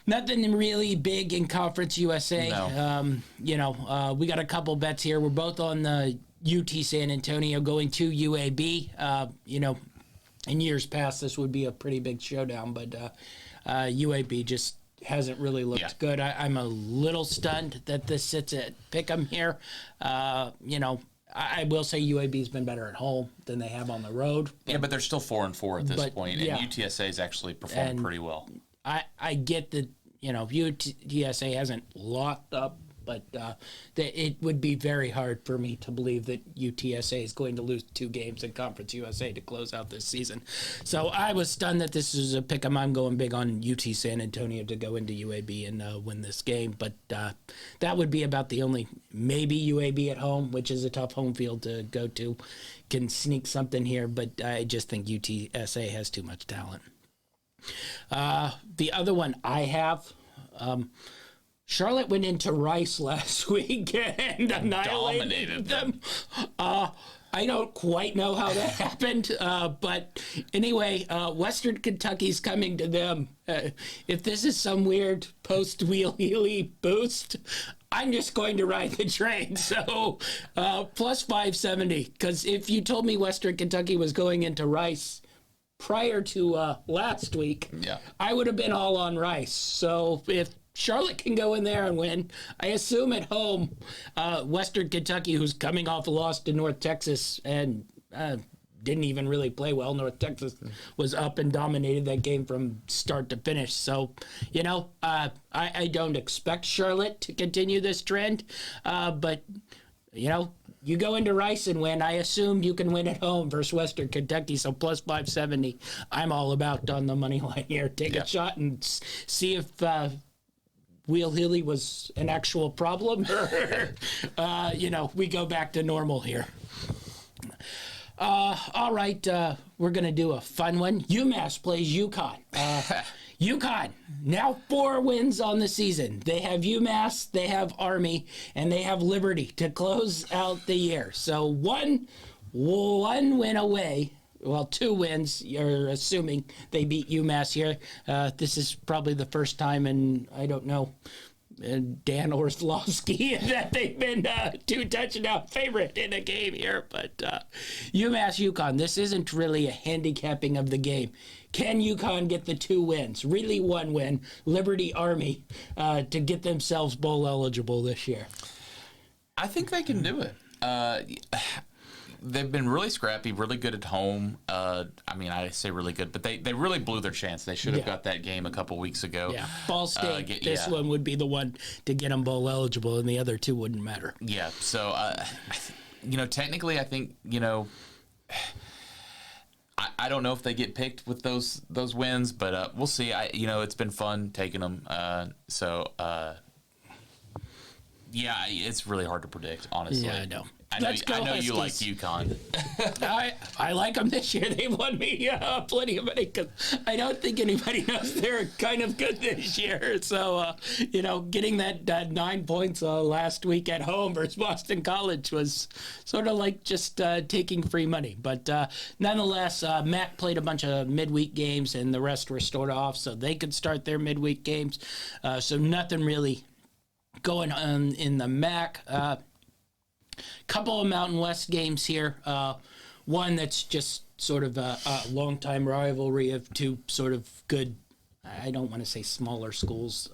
nothing really big in Conference USA. No. We got a couple bets here. We're both on the UT San Antonio going to UAB. In years past, this would be a pretty big showdown, but UAB just hasn't really looked good. I'm a little stunned that this sits at Pick'em here. I will say UAB's been better at home than they have on the road. Yeah, but they're still 4-4 at this point, and UTSA's actually performed pretty well. I get that, UTSA hasn't locked up, but it would be very hard for me to believe that UTSA is going to lose 2 games in Conference USA to close out this season. So I was stunned that this is a pick 'em. I'm going big on UT San Antonio to go into UAB and win this game, but that would be about the only, maybe UAB at home, which is a tough home field to go to, can sneak something here, but I just think UTSA has too much talent. The other one I have, Charlotte went into Rice last week and annihilated them. I don't quite know how that happened, but anyway, Western Kentucky's coming to them. If this is some weird post-Wheel Healy boost, I'm just going to ride the train. So plus 570, because if you told me Western Kentucky was going into Rice prior to last week, I would have been all on Rice. So if Charlotte can go in there and win, I assume at home, Western Kentucky, who's coming off a loss to North Texas and didn't even really play well. North Texas was up and dominated that game from start to finish. So, I don't expect Charlotte to continue this trend, but you go into Rice and win. I assumed you can win at home versus Western Kentucky, so plus 570. I'm all about on the money line here. Take a shot and see if Wheel Healy was an actual problem or, we go back to normal here. All right, we're going to do a fun one. UMass plays UConn. UConn, now 4 wins on the season. They have UMass, they have Army, and they have Liberty to close out the year. So one win away. Well, 2 wins. You're assuming they beat UMass here. This is probably the first time in, I don't know, Dan Orslowski that they've been 2 touchdown favorite in a game here. But UMass UConn, this isn't really a handicapping of the game. Can UConn get the 2 wins? Really 1 win, Liberty Army, to get themselves bowl eligible this year? I think they can do it. They've been really scrappy, really good at home. I say really good, but they really blew their chance. They should have got that game a couple weeks ago. Yeah, Ball State, this one would be the one to get them bowl eligible, and the other 2 wouldn't matter. Yeah, so, technically I think, I don't know if they get picked with those wins, but we'll see. It's been fun taking them. It's really hard to predict, honestly. Yeah, I know. I know you like Huskies. UConn. I like them this year. They won me plenty of money because I don't think anybody knows they're kind of good this year. So, getting that 9 points last week at home versus Boston College was sort of like just taking free money. But nonetheless, Mac played a bunch of midweek games and the rest were stored off so they could start their midweek games. So nothing really going on in the MAC. Couple of Mountain West games here. One that's just sort of a long-time rivalry of two sort of good, I don't want to say smaller schools.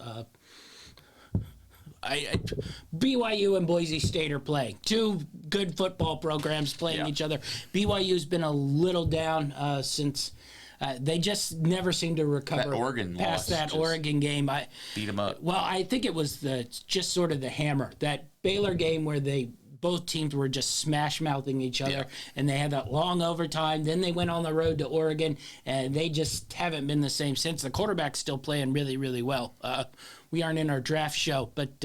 BYU and Boise State are playing. Two good football programs playing each other. BYU's been a little down since they just never seem to recover That Oregon past loss that just Oregon game. beat 'em up. Well, I think it was just sort of the hammer. That Baylor game where both teams were just smash-mouthing each other, and they had that long overtime. Then they went on the road to Oregon, and they just haven't been the same since. The quarterback's still playing really, really well. We aren't in our draft show, but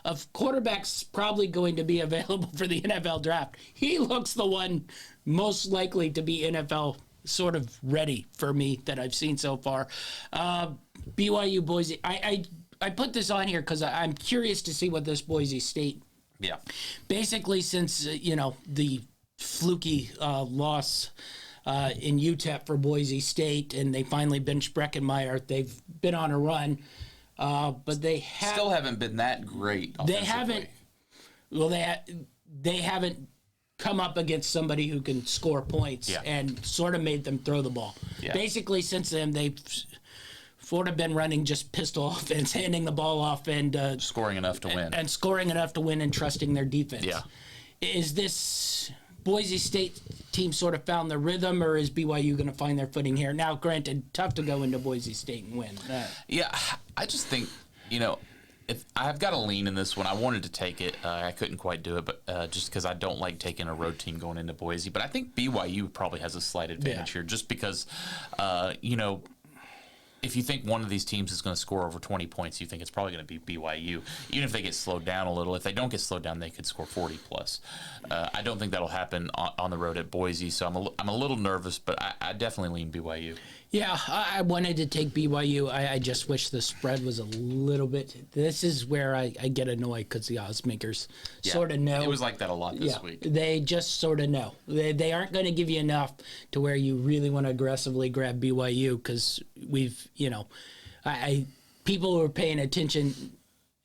of quarterbacks probably going to be available for the NFL draft, he looks the one most likely to be NFL sort of ready for me that I've seen so far. BYU, Boise. I put this on here because I'm curious to see what this Boise State. Yeah. Basically, since, the fluky loss in UTEP for Boise State, and they finally benched Breckenmeyer, they've been on a run, but they Still haven't been that great offensively. They haven't. Well, they haven't come up against somebody who can score points and sort of made them throw the ball. Yeah. Basically, since then, they've sort of been running just pistol offense, handing the ball off and scoring enough to win. And scoring enough to win and trusting their defense. Yeah. Is this Boise State team sort of found the rhythm, or is BYU going to find their footing here? Now, granted, tough to go into Boise State and win. Yeah, I just think, if I've got a lean in this one. I wanted to take it. I couldn't quite do it, but just because I don't like taking a road team going into Boise. But I think BYU probably has a slight advantage here just because, if you think one of these teams is going to score over 20 points, you think it's probably going to be BYU. Even if they get slowed down a little. If they don't get slowed down, they could score 40 plus. I don't think that'll happen on the road at Boise, so I'm a little nervous, but I definitely lean BYU. Yeah, I wanted to take BYU. I just wish the spread was a little bit. This is where I get annoyed because the odds makers sort of know. It was like that a lot this week. They just sort of know. They aren't going to give you enough to where you really want to aggressively grab BYU because we've, people who are paying attention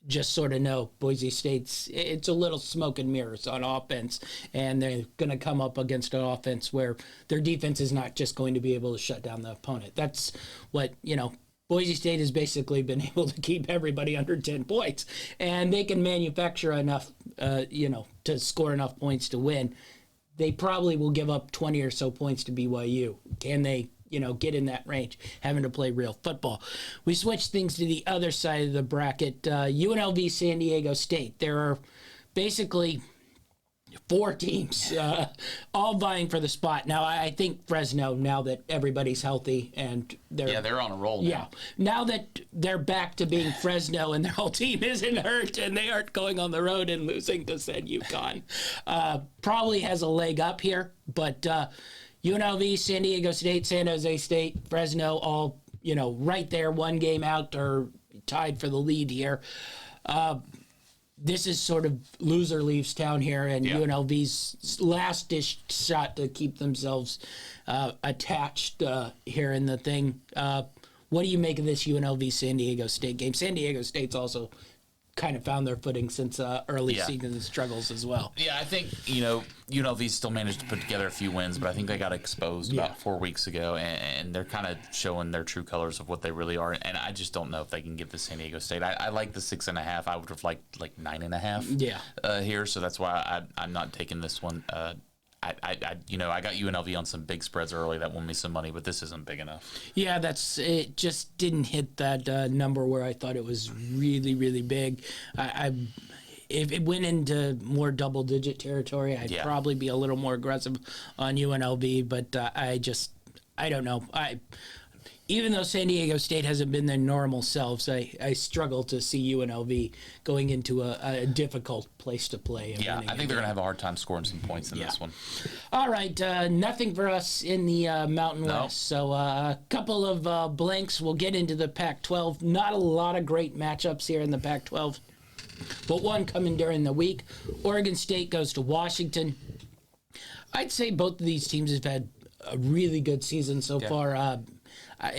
just sort of know Boise State's, it's a little smoke and mirrors on offense, and they're going to come up against an offense where their defense is not just going to be able to shut down the opponent. That's what, Boise State has basically been able to keep everybody under 10 points, and they can manufacture enough, to score enough points to win. They probably will give up 20 or so points to BYU. Can they get in that range, having to play real football? We switch things to the other side of the bracket. UNLV, San Diego State. There are basically four teams all vying for the spot. Now, I think Fresno, now that everybody's healthy and they're on a roll now. Yeah, now that they're back to being Fresno and their whole team isn't hurt and they aren't going on the road and losing to said UConn, probably has a leg up here, but UNLV, San Diego State, San Jose State, Fresno, all, right there, one game out or tied for the lead here. This is sort of loser leaves town here, and UNLV's last-dish shot to keep themselves attached here in the thing. What do you make of this UNLV San Diego State game? San Diego State's also kind of found their footing since early season struggles as well. Yeah, I think, UNLV still managed to put together a few wins, but I think they got exposed about 4 weeks ago, and they're kind of showing their true colors of what they really are, and I just don't know if they can get the San Diego State. I like the 6.5. I would have liked 9.5 here, so that's why I'm not taking this one. I got UNLV on some big spreads early that won me some money, but this isn't big enough. Yeah, it just didn't hit that number where I thought it was really, really big. If it went into more double-digit territory, I'd probably be a little more aggressive on UNLV, but I don't know. even though San Diego State hasn't been their normal selves, I struggle to see UNLV going into a difficult place to play. Yeah, I think they're going to have a hard time scoring some points in this one. All right, nothing for us in the Mountain West. So a couple of blanks. We'll get into the Pac-12. Not a lot of great matchups here in the Pac-12, but one coming during the week. Oregon State goes to Washington. I'd say both of these teams have had a really good season so far.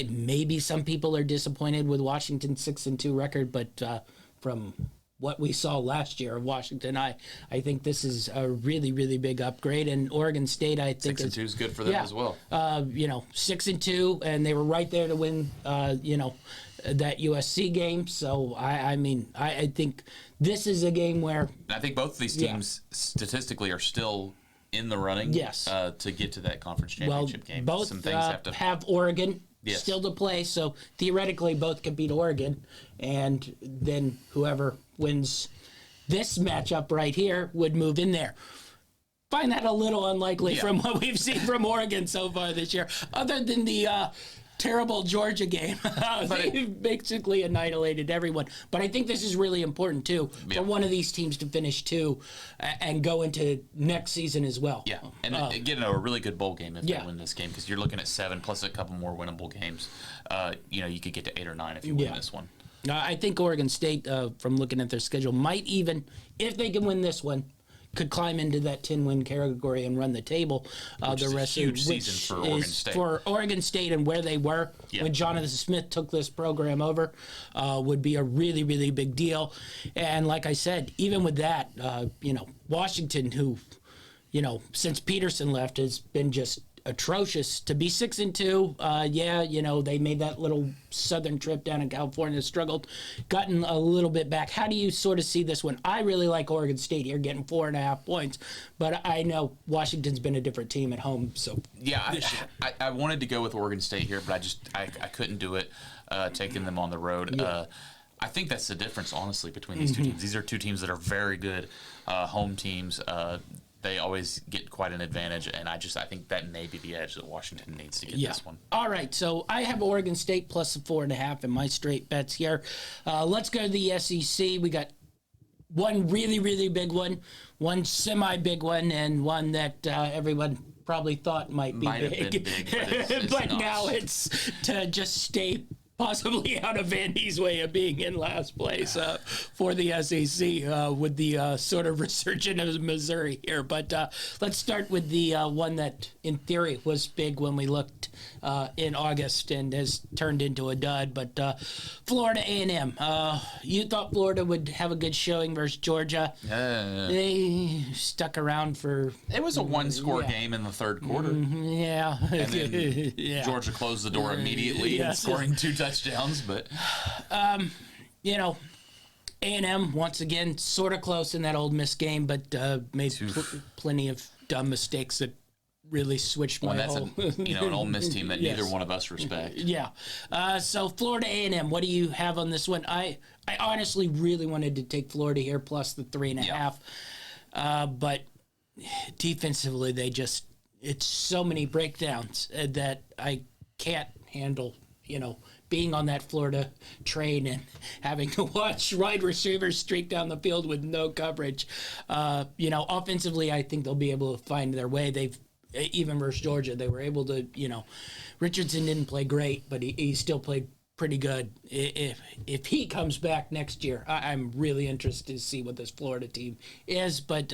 Maybe some people are disappointed with Washington's 6-2 record, but from what we saw last year of Washington, I think this is a really, really big upgrade. And Oregon State, I think 6-2 is good for them as well. 6-2, and they were right there to win. That USC game. So I think this is a game where I think both of these teams statistically are still in the running. Yes. To get to that conference championship game. Both some things have Oregon still to play, so theoretically both can beat Oregon, and then whoever wins this matchup right here would move in there. Find that a little unlikely from what we've seen from Oregon so far this year, other than the terrible Georgia game. They've basically annihilated everyone. But I think this is really important, too, for one of these teams to finish 2 and go into next season as well. Yeah, and get a really good bowl game if they win this game, because you're looking at 7 plus a couple more winnable games. You could get to 8 or 9 if you win this one. I think Oregon State, from looking at their schedule, might even, if they can win this one, could climb into that 10-win category and run the table. Which is a huge season for Oregon State. For Oregon State and where they were when Jonathan Smith took this program over would be a really, really big deal. And like I said, even with that, Washington, who, since Peterson left, has been just atrocious. To be 6-2, they made that little southern trip down in California, struggled, gotten a little bit back. How do you sort of see this one? I really like Oregon State here, getting 4.5 points, but I know Washington's been a different team at home. So I wanted to go with Oregon State here, but I couldn't do it, taking them on the road. I think that's the difference, honestly, between these two teams. These are two teams that are very good home teams. They always get quite an advantage, and I think that may be the edge that Washington needs to get this one. All right, so I have Oregon State plus the 4.5 in my straight bets here. Let's go to the SEC. We got one really, really big one semi-big one, and one that everyone probably thought might have been big, but, but now it's to just stay possibly out of Vandy's way of being in last place for the SEC with the sort of resurgence of Missouri here. But let's start with the one that, in theory, was big when we looked in August and has turned into a dud. But Florida A&M. You thought Florida would have a good showing versus Georgia. They stuck around for... It was a one-score game in the third quarter. And then Georgia closed the door immediately and scoring 2 touchdowns. But A&M once again sort of close in that Ole Miss game, but made plenty of dumb mistakes that really switched my whole... an Ole Miss team that neither one of us respect. So Florida A&M, what do you have on this one? I honestly really wanted to take Florida here plus the 3.5, but defensively it's so many breakdowns that I can't handle. Being on that Florida train and having to watch wide receivers streak down the field with no coverage. Offensively, I think they'll be able to find their way. Even versus Georgia, they were able to, Richardson didn't play great, but he still played pretty good. If he comes back next year, I'm really interested to see what this Florida team is, but,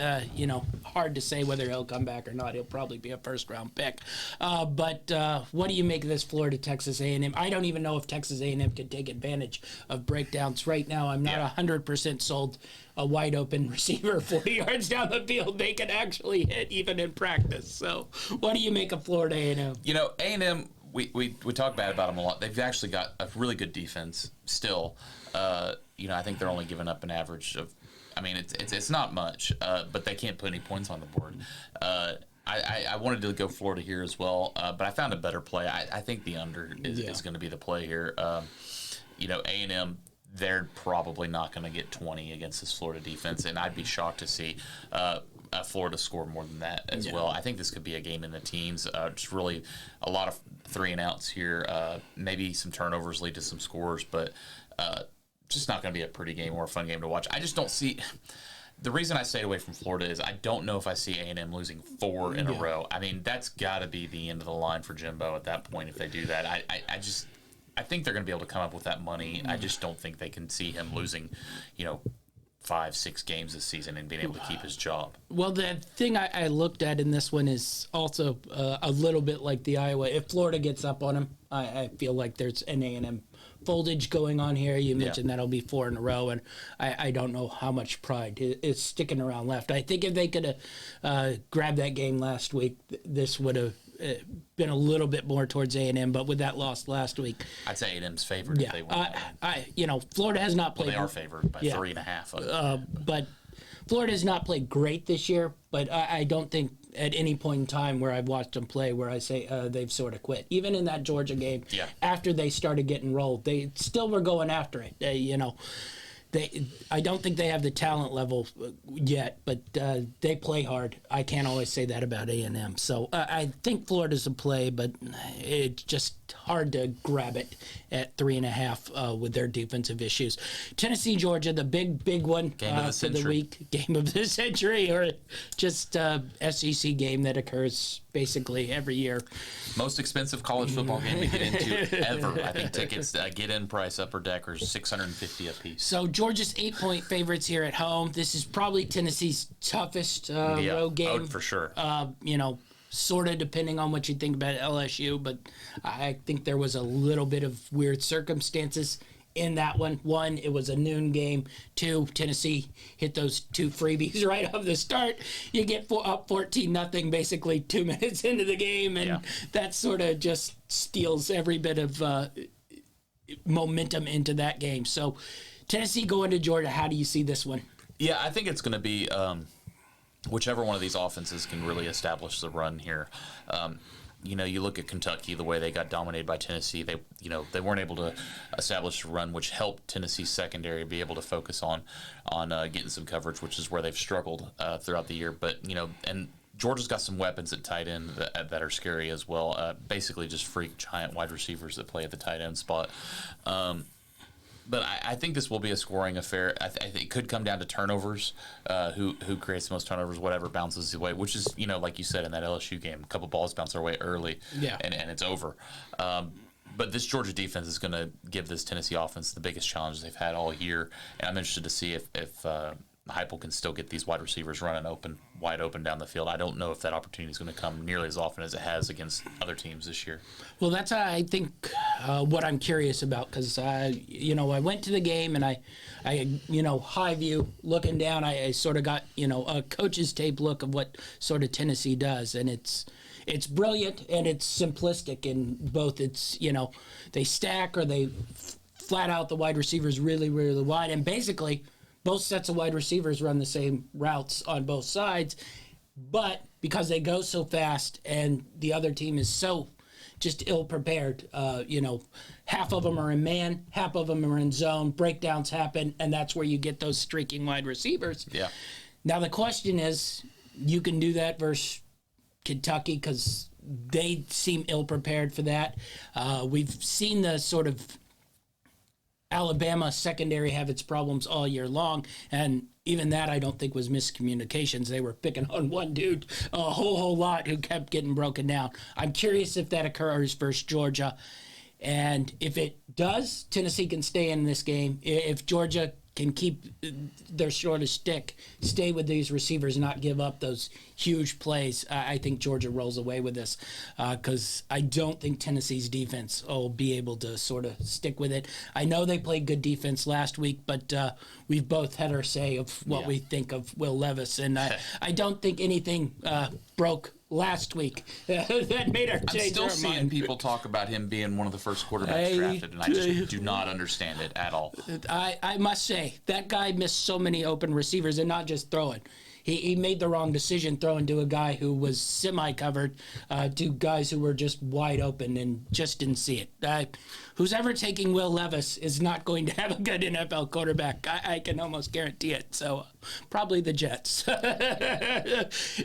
hard to say whether he'll come back or not. He'll probably be a first-round pick. But what do you make of this Florida-Texas A&M? I don't even know if Texas A&M can take advantage of breakdowns right now. I'm not 100% sold a wide-open receiver 40 yards down the field they can actually hit even in practice. So what do you make of Florida A&M? A&M... We talk bad about them a lot. They've actually got a really good defense still. I think they're only giving up an average of, it's not much, but they can't put any points on the board. I wanted to go Florida here as well, but I found a better play. I think the under is going to be the play here. A&M, they're probably not going to get 20 against this Florida defense, and I'd be shocked to see Florida score more than that as well. I think this could be a game in the teens. Just really a lot of 3-and-outs here. Maybe some turnovers lead to some scores, but just not going to be a pretty game or a fun game to watch. I just don't see. The reason I stayed away from Florida is I don't know if I see A&M losing 4 in a row. I mean, that's got to be the end of the line for Jimbo at that point if they do that. I think they're going to be able to come up with that money. I just don't think they can see him losing, 5-6 games this season and being able to keep his job. Well, the thing I looked at in this one is also a little bit like the Iowa. If Florida gets up on them, I feel like there's an A&M foldage going on here. You mentioned that'll be 4 in a row, and I don't know how much pride is sticking around left. I think if they could have grabbed that game last week, this would have been a little bit more towards A&M, but with that loss last week, I'd say A&M's favored if they win. Florida has not played. Well, they are favored by 3.5. But Florida has not played great this year, but I don't think at any point in time where I've watched them play where I say they've sort of quit. Even in that Georgia game, after they started getting rolled, they still were going after it. I don't think they have the talent level yet, but they play hard. I can't always say that about A&M. So I think Florida's a play, but it's just hard to grab it at 3.5 with their defensive issues. Tennessee, Georgia, the big one for the week, game of the century, or just SEC game that occurs basically every year. Most expensive college football game to get into ever. I think tickets get-in price upper deck are $650 a piece. So Georgia's 8-point favorites here at home. This is probably Tennessee's toughest road game. Oh, for sure. Sort of depending on what you think about LSU, but I think there was a little bit of weird circumstances in that one. 1, it was a noon game. 2, Tennessee hit those 2 freebies right off the start. You get up 14-0 basically 2 minutes into the game, and that sort of just steals every bit of momentum into that game. So Tennessee going to Georgia, how do you see this one? Yeah, I think it's going to be whichever one of these offenses can really establish the run here. You look at Kentucky, the way they got dominated by Tennessee. They weren't able to establish a run, which helped Tennessee's secondary be able to focus on getting some coverage, which is where they've struggled throughout the year. But and Georgia's got some weapons at tight end that are scary as well. Basically, just freak giant wide receivers that play at the tight end spot. But I think this will be a scoring affair. I think it could come down to turnovers. Who creates the most turnovers, whatever bounces away, which is, like you said in that LSU game, a couple balls bounce their way early, and it's over. But this Georgia defense is going to give this Tennessee offense the biggest challenge they've had all year. And I'm interested to see if Heupel can still get these wide receivers running wide open down the field. I don't know if that opportunity is going to come nearly as often as it has against other teams this year. Well, that's I think what I'm curious about, because I went to the game and I high view looking down, I sort of got a coach's tape look of what sort of Tennessee does, and it's brilliant and it's simplistic in both. It's they stack or they flat out the wide receivers really really wide, and basically both sets of wide receivers run the same routes on both sides, but because they go so fast and the other team is so just ill-prepared, half of them are in man, half of them are in zone, breakdowns happen, and that's where you get those streaking wide receivers. Yeah. Now the question is, you can do that versus Kentucky because they seem ill-prepared for that. We've seen the sort of Alabama secondary have its problems all year long, and even that I don't think was miscommunications. They were picking on one dude a whole lot who kept getting broken down. I'm curious if that occurs versus Georgia, and if it does, Tennessee can stay in this game. If Georgia can keep their shortest stick, stay with these receivers, not give up those huge plays, I think Georgia rolls away with this because I don't think Tennessee's defense will be able to sort of stick with it. I know they played good defense last week, but we've both had our say of what we think of Will Levis, and I don't think anything broke last week that made our change. I'm still seeing people talk about him being one of the first quarterbacks drafted, and I just do not understand it at all. I must say, that guy missed so many open receivers, and not just throwing. he made the wrong decision throwing to a guy who was semi-covered, to guys who were just wide open and just didn't see it. Who's ever taking Will Levis is not going to have a good NFL quarterback. I can almost guarantee it. So probably the Jets.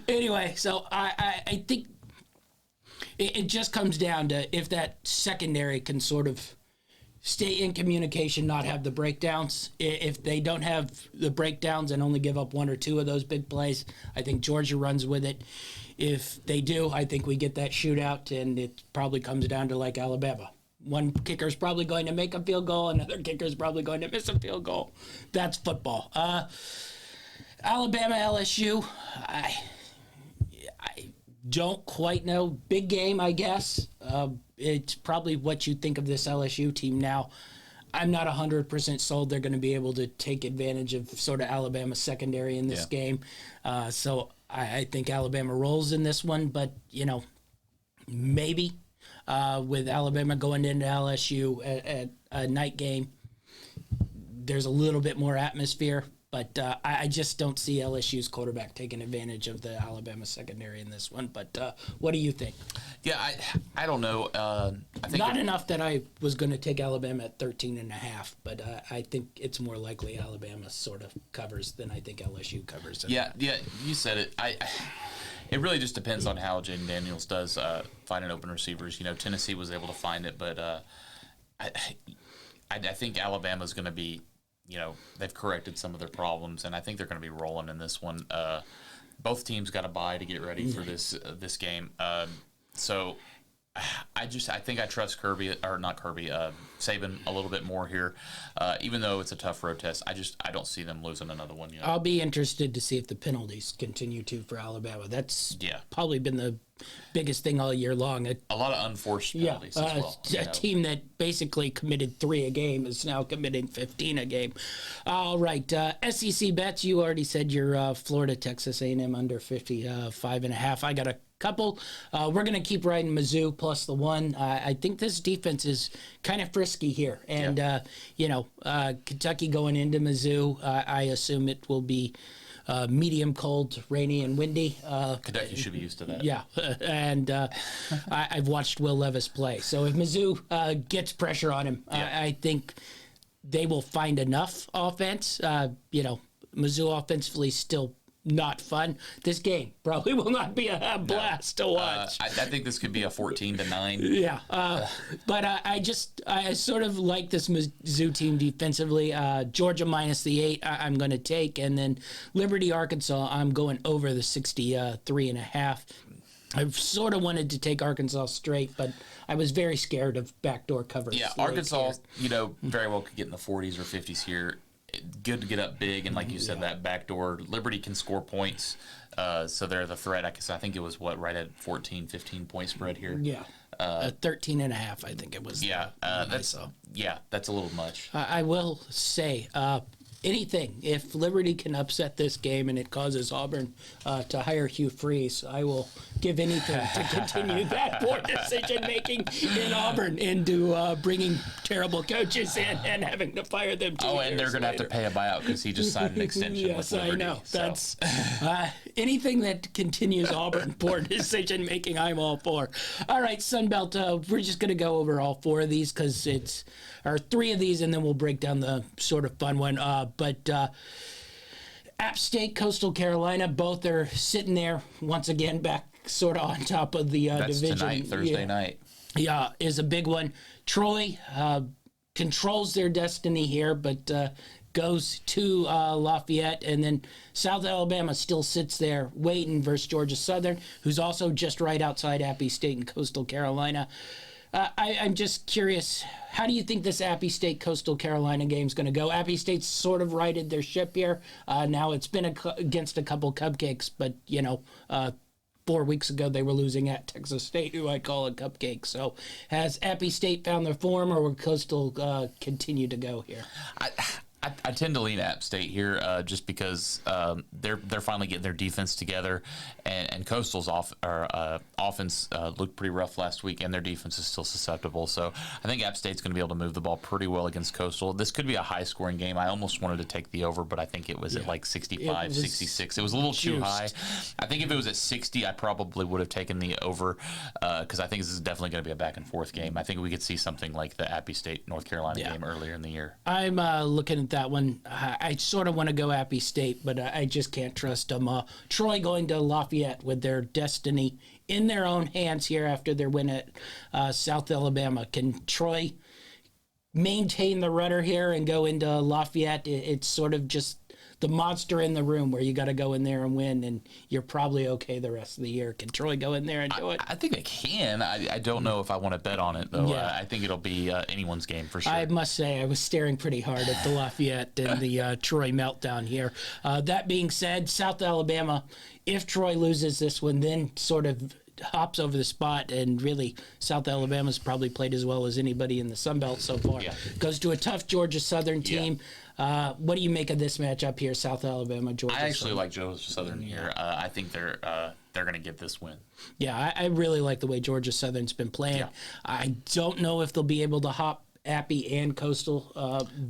Anyway, so I think it just comes down to if that secondary can sort of stay in communication, not have the breakdowns. If they don't have the breakdowns and only give up one or two of those big plays, I think Georgia runs with it. If they do, I think we get that shootout, and it probably comes down to like Alabama. One kicker's probably going to make a field goal, another kicker's probably going to miss a field goal. That's football. Alabama, LSU, I don't quite know. Big game, I guess. It's probably what you think of this LSU team now. I'm not 100% sold they're going to be able to take advantage of sort of Alabama's secondary in this game. So I think Alabama rolls in this one, but, maybe with Alabama going into LSU at a night game, there's a little bit more atmosphere. But I just don't see LSU's quarterback taking advantage of the Alabama secondary in this one. But what do you think? Yeah, I don't know. I think not enough that I was going to take Alabama at 13.5, but I think it's more likely Alabama sort of covers than I think LSU covers. Yeah, you said it. It really just depends on how Jaden Daniels does finding open receivers. Tennessee was able to find it, but I think Alabama's going to be. They've corrected some of their problems, and I think they're going to be rolling in this one. Both teams got a bye to get ready for this game. So I think I trust Saban a little bit more here, even though it's a tough road test. I don't see them losing another one yet. I'll be interested to see if the penalties continue for Alabama. That's probably been the biggest thing all year long. A lot of unforced penalties as well. A team that basically committed 3 a game is now committing 15 a game. All right, SEC bets. You already said your Florida, Texas A&M under 55.5. I got a couple. We're going to keep riding Mizzou plus the 1. I think this defense is kind of frisky here. And, Kentucky going into Mizzou, I assume it will be medium cold, rainy, and windy. Kentucky should be used to that. Yeah, and I've watched Will Levis play. So if Mizzou gets pressure on him, I think they will find enough offense. Mizzou offensively still not fun. This game probably will not be a blast to watch. I think this could be a 14-9. Yeah, but I sort of like this Mizzou team defensively. Georgia minus the 8, I'm going to take, and then Liberty, Arkansas, I'm going over the 63.5. I sort of wanted to take Arkansas straight, but I was very scared of backdoor coverage. Yeah, Arkansas, very well could get in the 40s or 50s here. Good to get up big, and like you said, that backdoor. Liberty can score points, so they're the threat. I think it was right at 14, 15 point spread here. Yeah, 13.5, I think it was. Yeah, that's a little much. I will say, anything, if Liberty can upset this game and it causes Auburn to hire Hugh Freeze, I will give anything to continue that poor decision-making in Auburn into bringing terrible coaches in and having to fire them 2 years and they're going to have to pay a buyout because he just signed an extension with Liberty. Yes, I know. So. That's anything that continues Auburn poor decision-making, I'm all for. All right, Sunbelt, we're just going to go over all 4 of these because it's – or 3 of these, and then we'll break down the sort of fun one. But App State, Coastal Carolina, both are sitting there once again back sort of on top of the division. Tonight, Thursday night. Yeah, is a big one. Troy controls their destiny here, but goes to Lafayette, and then South Alabama still sits there waiting versus Georgia Southern, who's also just right outside Appy State and Coastal Carolina. I'm just curious, how do you think this Appy State Coastal Carolina game is going to go? Appy State's sort of righted their ship here. Now it's been against a couple cupcakes, but 4 weeks ago they were losing at Texas State, who I call a cupcake. So has Appy State found their form, or will Coastal continue to go here? I tend to lean App State here just because they're finally getting their defense together, and Coastal's offense looked pretty rough last week, and their defense is still susceptible. So I think App State's going to be able to move the ball pretty well against Coastal. This could be a high-scoring game. I almost wanted to take the over, but I think it was at like 65, 66. It was a little too high. I think if it was at 60, I probably would have taken the over because I think this is definitely going to be a back-and-forth game. I think we could see something like the Appy State-North Carolina game earlier in the year. I'm looking at that one. I sort of want to go Appy State, but I just can't trust them. Troy going to Lafayette with their destiny in their own hands here after their win at South Alabama. Can Troy maintain the rudder here and go into Lafayette? It's sort of just the monster in the room where you got to go in there and win, and you're probably okay the rest of the year. Can Troy go in there and do it? I think they can. I don't know if I want to bet on it, though. Yeah. I think it'll be anyone's game for sure. I must say I was staring pretty hard at the Lafayette and the Troy meltdown here. That being said, South Alabama, if Troy loses this one, then sort of hops over the spot, and really South Alabama's probably played as well as anybody in the Sun Belt so far. Yeah. Goes to a tough Georgia Southern team. Yeah. What do you make of this matchup here, South Alabama, Georgia? I actually like Georgia Southern here. I think they're going to get this win. Yeah, I really like the way Georgia Southern's been playing. Yeah. I don't know if they'll be able to hop Appy and Coastal,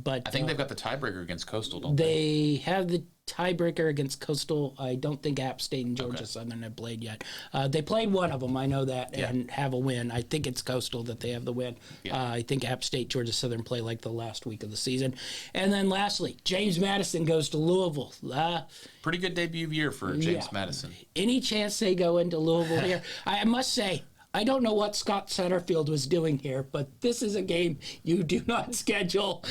but I think they've got the tiebreaker against Coastal, don't they? They have the tiebreaker against Coastal. I don't think App State and Georgia Southern have played yet. They played one of them, I know that, and have a win. I think it's Coastal that they have the win. Yeah. I think App State, Georgia Southern play like the last week of the season. And then lastly, James Madison goes to Louisville. Pretty good debut year for James Madison. Any chance they go into Louisville here? I must say, I don't know what Scott Satterfield was doing here, but this is a game you do not schedule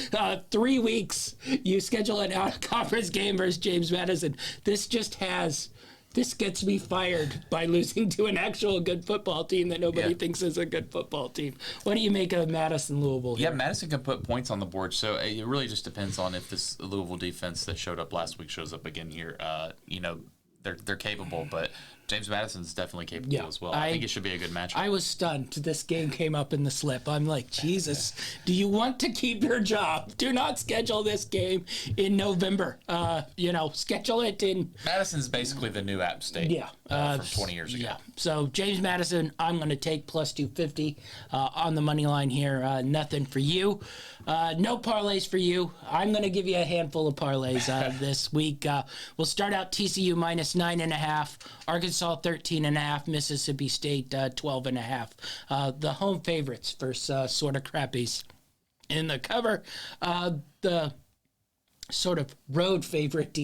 3 weeks. You schedule an out-of-conference game versus James Madison. This gets me fired by losing to an actual good football team that nobody thinks is a good football team. What do you make of Madison Louisville here? Yeah, Madison can put points on the board, so it really just depends on if this Louisville defense that showed up last week shows up again here. They're capable, but James Madison's definitely capable as well. I think it should be a good matchup. I was stunned. This game came up in the slip. I'm like, Jesus, do you want to keep your job? Do not schedule this game in November. Schedule it in... Madison's basically the new App State from 20 years ago. Yeah. So James Madison, I'm going to take plus 250 on the money line here. Nothing for you. No parlays for you. I'm going to give you a handful of parlays this week. We'll start out TCU minus 9.5, Arkansas 13.5, Mississippi State 12.5. The home favorites versus sort of crappies in the cover. The sort of road favorite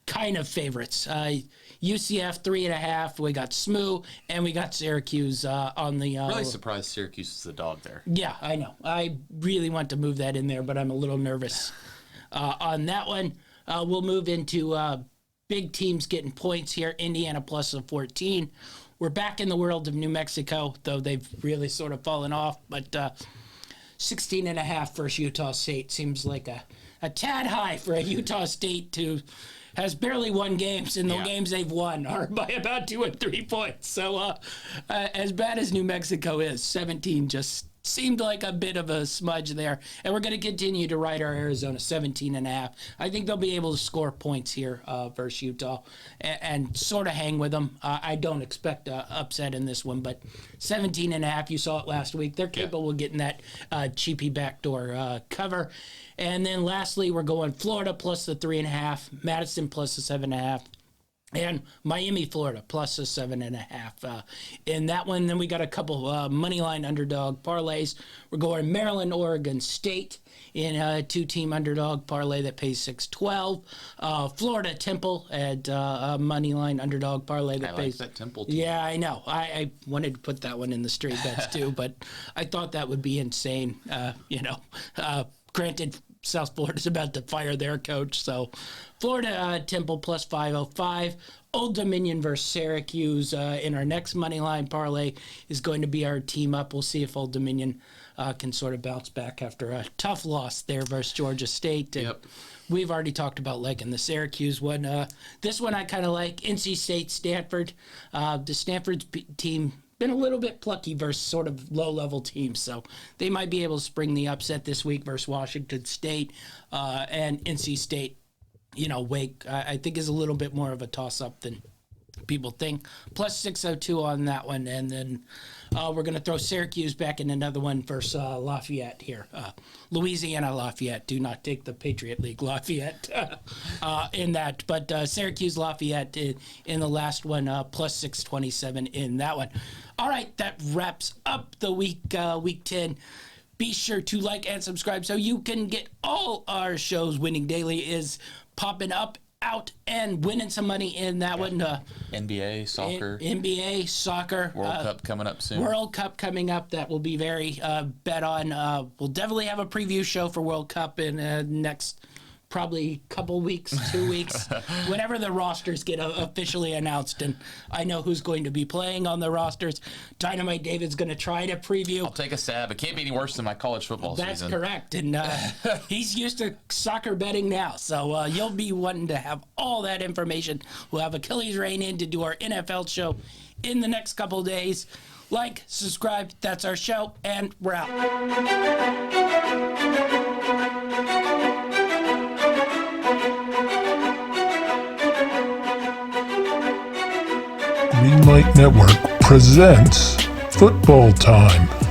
kind of favorites. UCF 3.5. We got SMU and we got Syracuse on the. Really surprised Syracuse is the dog there. Yeah, I know. I really want to move that in there, but I'm a little nervous on that one. We'll move into big teams getting points here. Indiana plus a 14. We're back in the world of New Mexico, though they've really sort of fallen off. But 16.5 versus Utah State seems like a tad high for a Utah State to has barely won games, and the games they've won are by about 2 and 3 points. So as bad as New Mexico is, 17 just seemed like a bit of a smudge there. And we're going to continue to ride our Arizona 17.5. I think they'll be able to score points here versus Utah and sort of hang with them. I don't expect an upset in this one, but 17.5, you saw it last week. They're capable of getting that cheapy backdoor cover. And then lastly, we're going Florida plus the 3.5, Madison plus the 7.5. And Miami, Florida, plus a 7.5. In that one, then we got a couple money line underdog parlays. We're going Maryland, Oregon State in a 2-team underdog parlay that pays 612. Florida Temple at a money line underdog parlay that pays. Like that Temple team. Yeah, I know. I wanted to put that one in the straight bets too, but I thought that would be insane. Granted, South Florida's about to fire their coach, so Florida Temple plus 505. Old Dominion versus Syracuse in our next money line parlay is going to be our team up. We'll see if Old Dominion can sort of bounce back after a tough loss there versus Georgia State. And we've already talked about liking the Syracuse one. This one I kind of like. NC State, Stanford. The Stanford team been a little bit plucky versus sort of low-level teams, so they might be able to spring the upset this week versus Washington State and NC State. Wake, I think, is a little bit more of a toss-up than people think. Plus 602 on that one, and then we're going to throw Syracuse back in another one versus Lafayette here. Louisiana Lafayette. Do not take the Patriot League Lafayette in that. But Syracuse Lafayette in the last one, plus 627 in that one. All right, that wraps up the week 10. Be sure to like and subscribe so you can get all our shows. Winning Daily is popping up, out, and winning some money in that one. NBA, soccer. NBA, soccer. World Cup coming up soon. World Cup coming up. That will be very bet on. We'll definitely have a preview show for World Cup in next probably couple weeks, 2 weeks, whenever the rosters get officially announced. And I know who's going to be playing on the rosters. Dynamite David's going to try to preview. I'll take a stab. It can't be any worse than my college football That's season. correct. And he's used to soccer betting now. So you'll be wanting to have all that information. We'll have Achilles Rain in to do our NFL show in the next couple of days. Like, subscribe. That's our show. And we're out. Greenlight Network presents Football Time.